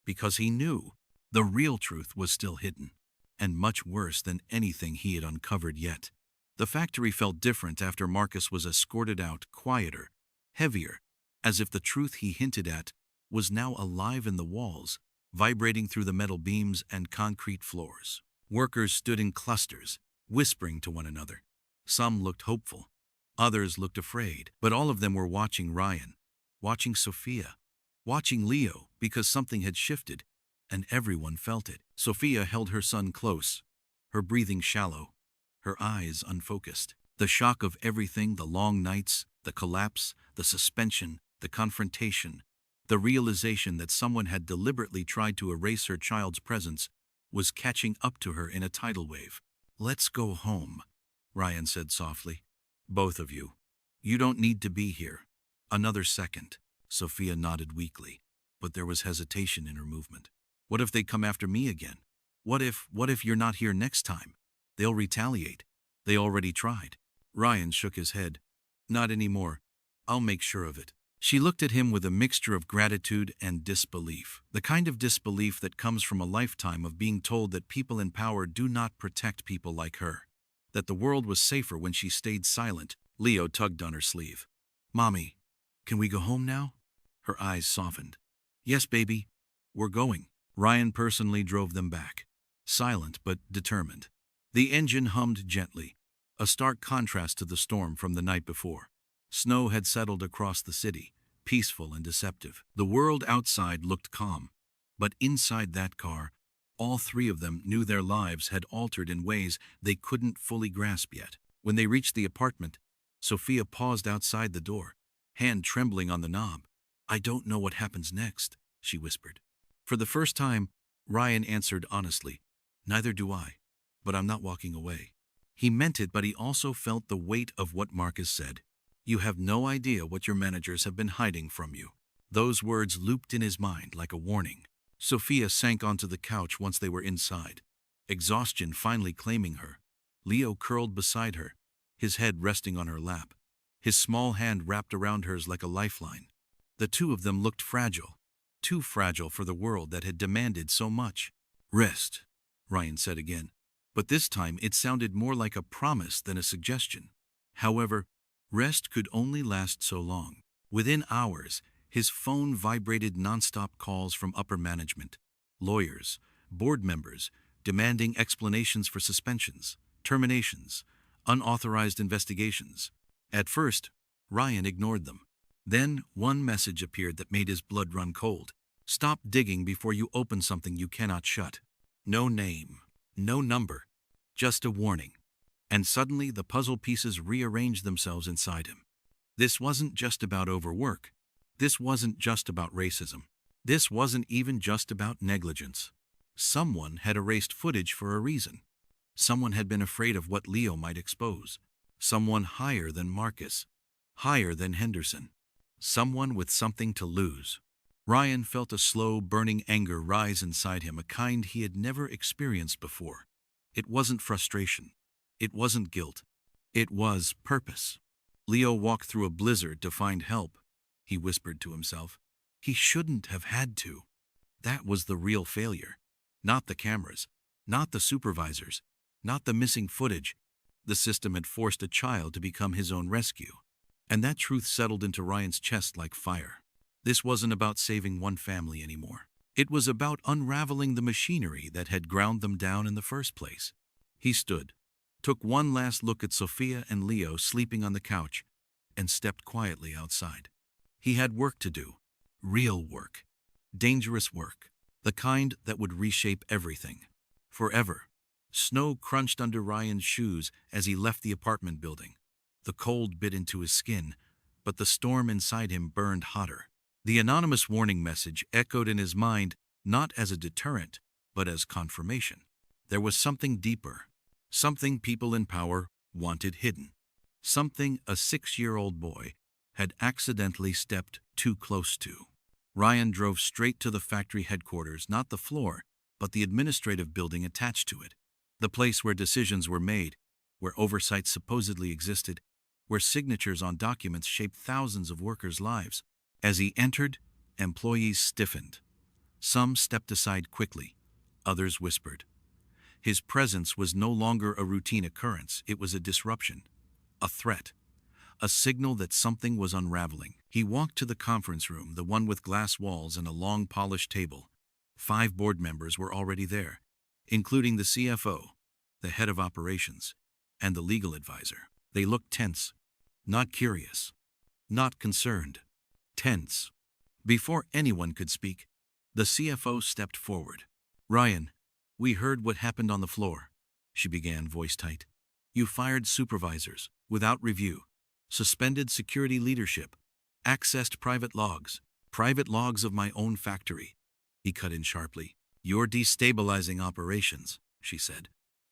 because he knew the real truth was still hidden, and much worse than anything he had uncovered yet. The factory felt different after Marcus was escorted out, quieter, heavier, as if the truth he hinted at was now alive in the walls, vibrating through the metal beams and concrete floors. Workers stood in clusters, whispering to one another. Some looked hopeful. Others looked afraid, but all of them were watching Ryan, watching Sophia, watching Leo, because something had shifted, and everyone felt it. Sophia held her son close, her breathing shallow, her eyes unfocused. The shock of everything, the long nights, the collapse, the suspension, the confrontation, the realization that someone had deliberately tried to erase her child's presence, was catching up to her in a tidal wave. Let's go home, Ryan said softly. Both of you. You don't need to be here. Another second. Sophia nodded weakly, but there was hesitation in her movement. What if they come after me again? What if you're not here next time? They'll retaliate. They already tried. Ryan shook his head. Not anymore. I'll make sure of it. She looked at him with a mixture of gratitude and disbelief, the kind of disbelief that comes from a lifetime of being told that people in power do not protect people like her, that the world was safer when she stayed silent. Leo tugged on her sleeve. Mommy, can we go home now? Her eyes softened. Yes, baby, we're going. Ryan personally drove them back, silent but determined. The engine hummed gently, a stark contrast to the storm from the night before. Snow had settled across the city, peaceful and deceptive. The world outside looked calm, but inside that car, all three of them knew their lives had altered in ways they couldn't fully grasp yet. When they reached the apartment, Sophia paused outside the door, hand trembling on the knob. I don't know what happens next, she whispered. For the first time, Ryan answered honestly, Neither do I, but I'm not walking away. He meant it, but he also felt the weight of what Marcus said. You have no idea what your managers have been hiding from you. Those words looped in his mind like a warning. Sophia sank onto the couch once they were inside, exhaustion finally claiming her. Leo curled beside her, his head resting on her lap, his small hand wrapped around hers like a lifeline. The two of them looked fragile, too fragile for the world that had demanded so much. Rest, Ryan said again, but this time it sounded more like a promise than a suggestion. However, rest could only last so long. Within hours, his phone vibrated nonstop calls from upper management, lawyers, board members, demanding explanations for suspensions, terminations, unauthorized investigations. At first, Ryan ignored them. Then one message appeared that made his blood run cold. Stop digging before you open something you cannot shut. No name, no number, just a warning. And suddenly the puzzle pieces rearranged themselves inside him. This wasn't just about overwork. This wasn't just about racism. This wasn't even just about negligence. Someone had erased footage for a reason. Someone had been afraid of what Leo might expose. Someone higher than Marcus, higher than Henderson. Someone with something to lose. Ryan felt a slow, burning anger rise inside him, a kind he had never experienced before. It wasn't frustration. It wasn't guilt. It was purpose. Leo walked through a blizzard to find help, he whispered to himself. He shouldn't have had to. That was the real failure. Not the cameras, not the supervisors, not the missing footage. The system had forced a child to become his own rescue. And that truth settled into Ryan's chest like fire. This wasn't about saving one family anymore. It was about unraveling the machinery that had ground them down in the first place. He stood, took one last look at Sophia and Leo sleeping on the couch, and stepped quietly outside. He had work to do. Real work. Dangerous work. The kind that would reshape everything. Forever. Snow crunched under Ryan's shoes as he left the apartment building. The cold bit into his skin, but the storm inside him burned hotter. The anonymous warning message echoed in his mind, not as a deterrent, but as confirmation. There was something deeper, something people in power wanted hidden, something a 6-year-old boy had accidentally stepped too close to. Ryan drove straight to the factory headquarters, not the floor, but the administrative building attached to it, the place where decisions were made, where oversight supposedly existed, where signatures on documents shaped thousands of workers' lives. As he entered, employees stiffened. Some stepped aside quickly, others whispered. His presence was no longer a routine occurrence, it was a disruption, a threat, a signal that something was unraveling. He walked to the conference room, the one with glass walls and a long polished table. 5 board members were already there, including the CFO, the head of operations, and the legal advisor. They looked tense, not curious, not concerned. Tense. Before anyone could speak, the CFO stepped forward. Ryan, we heard what happened on the floor, she began, voice tight. You fired supervisors, without review, suspended security leadership, accessed private logs of my own factory. He cut in sharply. You're destabilizing operations, she said.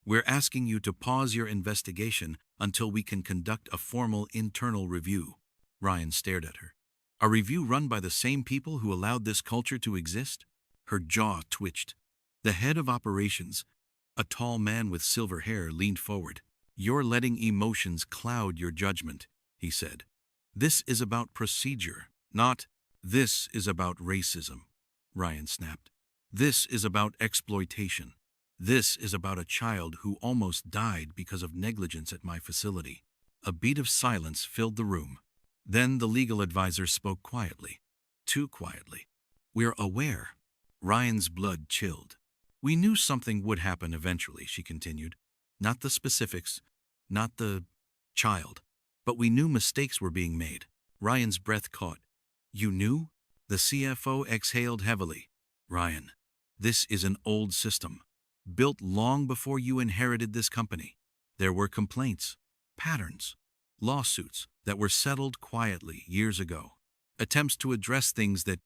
We're asking you to pause your investigation until we can conduct a formal internal review. Ryan stared at her. A review run by the same people who allowed this culture to exist? Her jaw twitched. The head of operations, a tall man with silver hair, leaned forward. You're letting emotions cloud your judgment, he said. This is about procedure, not this is about racism, Ryan snapped. This is about exploitation. This is about a child who almost died because of negligence at my facility. A beat of silence filled the room. Then the legal advisor spoke quietly. Too quietly. We're aware. Ryan's blood chilled. We knew something would happen eventually, she continued. Not the specifics, not the child, but we knew mistakes were being made. Ryan's breath caught. You knew? The CFO exhaled heavily. Ryan, this is an old system, built long before you inherited this company. There were complaints, patterns, lawsuits that were settled quietly years ago. Attempts to address things that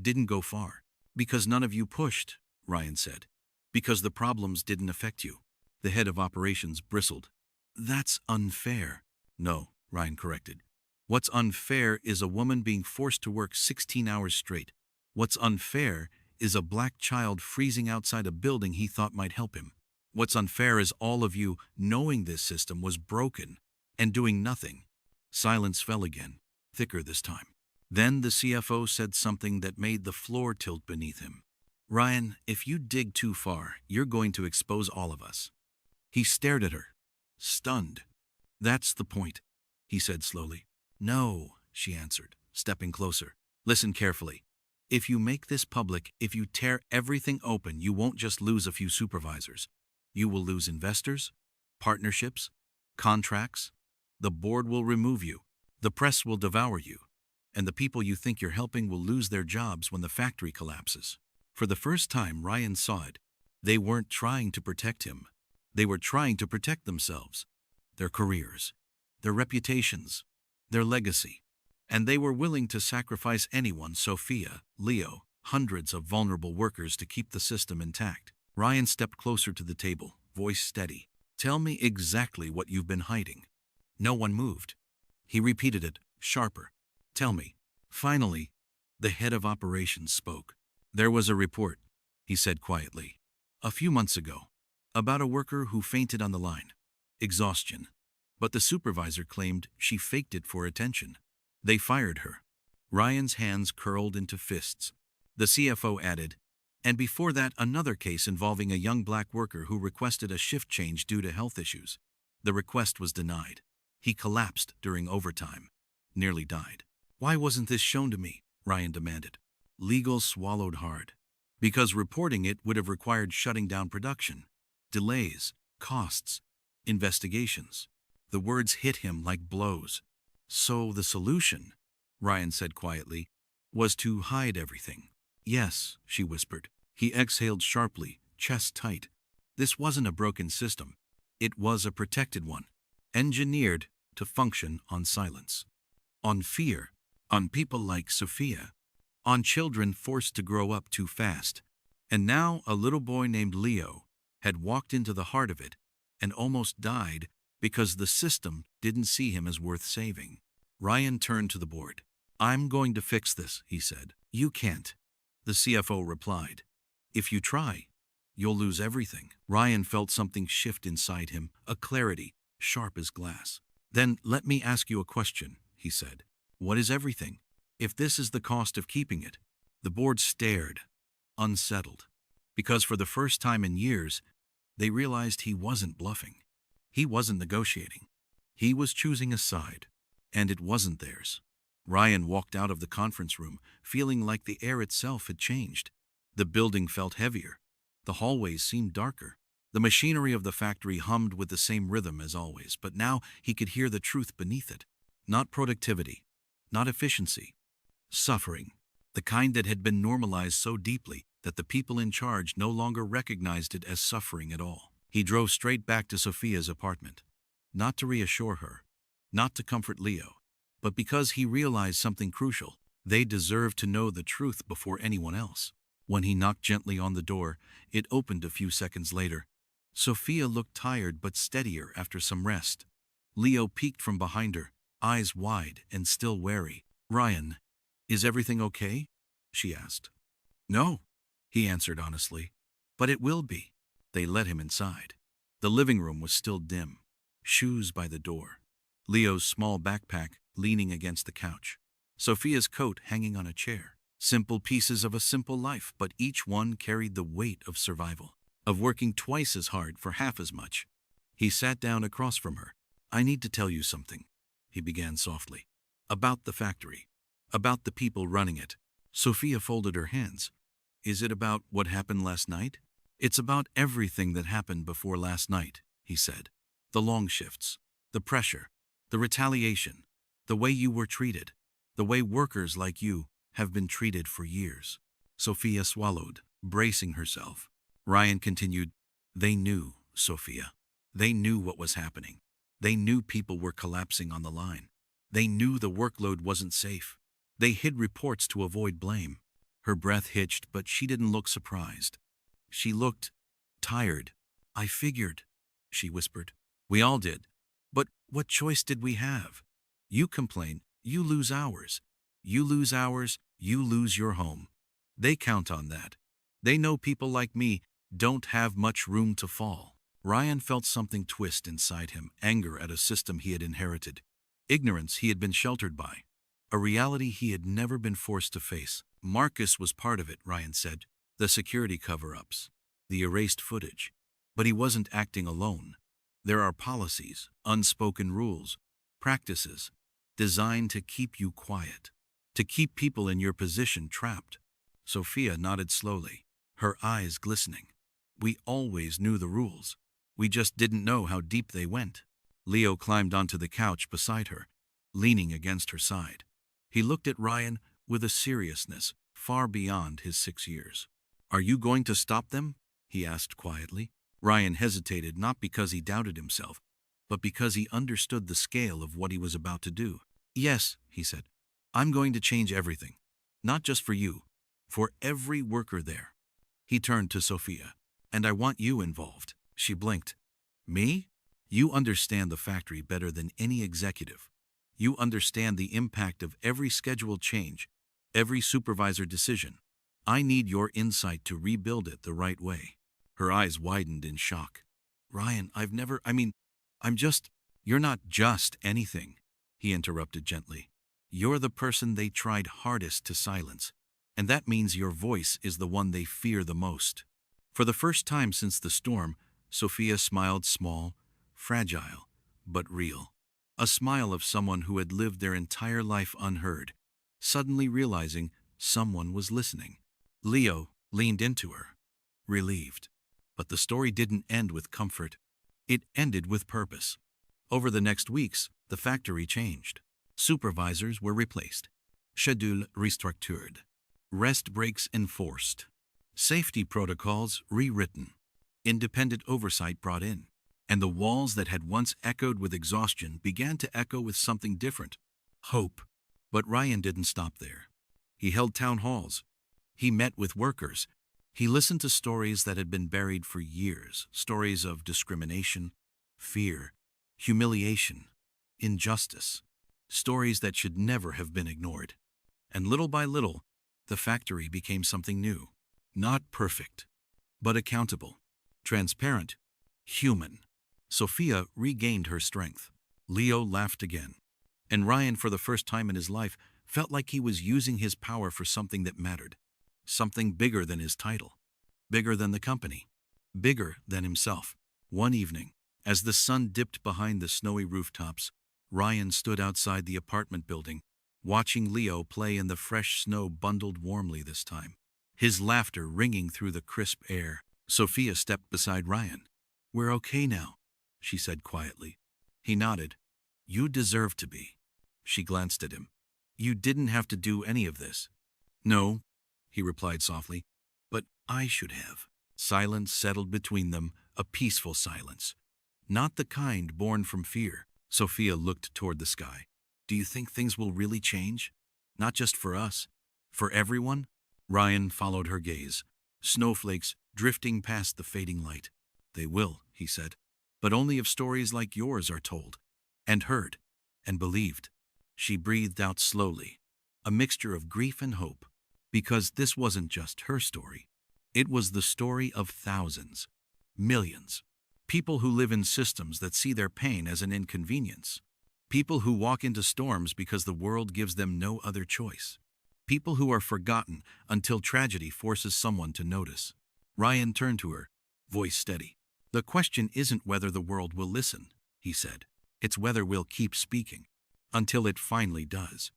didn't go far. Because none of you pushed, Ryan said. Because the problems didn't affect you. The head of operations bristled. That's unfair. No, Ryan corrected. What's unfair is a woman being forced to work 16 hours straight. What's unfair is a black child freezing outside a building he thought might help him. What's unfair is all of you knowing this system was broken and doing nothing. Silence fell again, thicker this time. Then the CFO said something that made the floor tilt beneath him. "Ryan, if you dig too far, you're going to expose all of us." He stared at her, stunned. "That's the point," he said slowly. "No," she answered, stepping closer. "Listen carefully. If you make this public, if you tear everything open, you won't just lose a few supervisors. You will lose investors, partnerships, contracts. The board will remove you. The press will devour you. And the people you think you're helping will lose their jobs when the factory collapses." For the first time, Ryan saw it. They weren't trying to protect him. They were trying to protect themselves, their careers, their reputations, their legacy. And they were willing to sacrifice anyone, Sophia, Leo, hundreds of vulnerable workers to keep the system intact. Ryan stepped closer to the table, voice steady. "Tell me exactly what you've been hiding." No one moved. He repeated it, sharper. "Tell me." Finally, the head of operations spoke. "There was a report," he said quietly, "a few months ago, about a worker who fainted on the line. Exhaustion. But the supervisor claimed she faked it for attention. They fired her." Ryan's hands curled into fists. The CFO added, "And before that, another case involving a young black worker who requested a shift change due to health issues. The request was denied. He collapsed during overtime. Nearly died." "Why wasn't this shown to me?" Ryan demanded. Legal swallowed hard. "Because reporting it would have required shutting down production. Delays, costs, investigations." The words hit him like blows. "So the solution," Ryan said quietly, "was to hide everything." "Yes," she whispered. He exhaled sharply, chest tight. This wasn't a broken system. It was a protected one, engineered to function on silence, on fear, on people like Sophia, on children forced to grow up too fast. And now a little boy named Leo had walked into the heart of it and almost died because the system didn't see him as worth saving. Ryan turned to the board. "I'm going to fix this," he said. "You can't," the CFO replied. "If you try, you'll lose everything." Ryan felt something shift inside him, a clarity, sharp as glass. "Then let me ask you a question," he said. "What is everything? If this is the cost of keeping it?" The board stared, unsettled, because for the first time in years, they realized he wasn't bluffing. He wasn't negotiating. He was choosing a side, and it wasn't theirs. Ryan walked out of the conference room, feeling like the air itself had changed. The building felt heavier. The hallways seemed darker. The machinery of the factory hummed with the same rhythm as always, but now he could hear the truth beneath it. Not productivity, not efficiency. Suffering, the kind that had been normalized so deeply that the people in charge no longer recognized it as suffering at all. He drove straight back to Sophia's apartment, not to reassure her, not to comfort Leo, but because he realized something crucial. They deserved to know the truth before anyone else. When he knocked gently on the door, it opened a few seconds later. Sophia looked tired but steadier after some rest. Leo peeked from behind her, eyes wide and still wary. "Ryan, is everything okay?" she asked. "No," he answered honestly. "But it will be." They let him inside. The living room was still dim. Shoes by the door. Leo's small backpack leaning against the couch. Sophia's coat hanging on a chair. Simple pieces of a simple life, but each one carried the weight of survival, of working twice as hard for half as much. He sat down across from her. "I need to tell you something," he began softly. "About the factory. About the people running it." Sophia folded her hands. "Is it about what happened last night?" "It's about everything that happened before last night," he said. "The long shifts, the pressure, the retaliation, the way you were treated, the way workers like you have been treated for years." Sophia swallowed, bracing herself. Ryan continued, "They knew, Sophia. They knew what was happening. They knew people were collapsing on the line. They knew the workload wasn't safe. They hid reports to avoid blame." Her breath hitched, but she didn't look surprised. She looked tired. "I figured," she whispered. "We all did. But what choice did we have? You complain, you lose hours. You lose hours, you lose your home. They count on that. They know people like me don't have much room to fall." Ryan felt something twist inside him, anger at a system he had inherited, ignorance he had been sheltered by, a reality he had never been forced to face. Marcus was part of it, Ryan said. The security cover-ups, the erased footage. But he wasn't acting alone. There are policies, unspoken rules, practices, designed to keep you quiet, to keep people in your position trapped. Sophia nodded slowly, her eyes glistening. We always knew the rules. We just didn't know how deep they went. Leo climbed onto the couch beside her, leaning against her side. He looked at Ryan with a seriousness far beyond his 6 years. Are you going to stop them? He asked quietly. Ryan hesitated, not because he doubted himself, but because he understood the scale of what he was about to do. Yes, he said. I'm going to change everything. Not just for you, for every worker there. He turned to Sophia. And I want you involved. She blinked. Me? You understand the factory better than any executive. You understand the impact of every scheduled change, every supervisor decision. I need your insight to rebuild it the right way. Her eyes widened in shock. Ryan, You're not just anything, he interrupted gently. You're the person they tried hardest to silence, and that means your voice is the one they fear the most. For the first time since the storm, Sophia smiled, small, fragile, but real. A smile of someone who had lived their entire life unheard, suddenly realizing someone was listening. Leo leaned into her, relieved. But the story didn't end with comfort. It ended with purpose. Over the next weeks, the factory changed. Supervisors were replaced. Schedule restructured. Rest breaks enforced. Safety protocols rewritten. Independent oversight brought in. And the walls that had once echoed with exhaustion began to echo with something different. Hope. But Ryan didn't stop there. He held town halls. He met with workers. He listened to stories that had been buried for years, stories of discrimination, fear, humiliation, injustice, stories that should never have been ignored. And little by little, the factory became something new. Not perfect, but accountable, transparent, human. Sophia regained her strength. Leo laughed again. And Ryan, for the first time in his life, felt like he was using his power for something that mattered. Something bigger than his title, bigger than the company, bigger than himself. One evening, as the sun dipped behind the snowy rooftops, Ryan stood outside the apartment building, watching Leo play in the fresh snow bundled warmly this time, his laughter ringing through the crisp air. Sophia stepped beside Ryan. We're okay now, she said quietly. He nodded. You deserve to be. She glanced at him. You didn't have to do any of this. No, he replied softly, but I should have. Silence settled between them, a peaceful silence. Not the kind born from fear. Sophia looked toward the sky. Do you think things will really change? Not just for us, for everyone? Ryan followed her gaze, snowflakes drifting past the fading light. They will, he said, but only if stories like yours are told, and heard, and believed. She breathed out slowly, a mixture of grief and hope. Because this wasn't just her story. It was the story of thousands, millions. People who live in systems that see their pain as an inconvenience. People who walk into storms because the world gives them no other choice. People who are forgotten until tragedy forces someone to notice. Ryan turned to her, voice steady. The question isn't whether the world will listen, he said. It's whether we'll keep speaking. Until it finally does.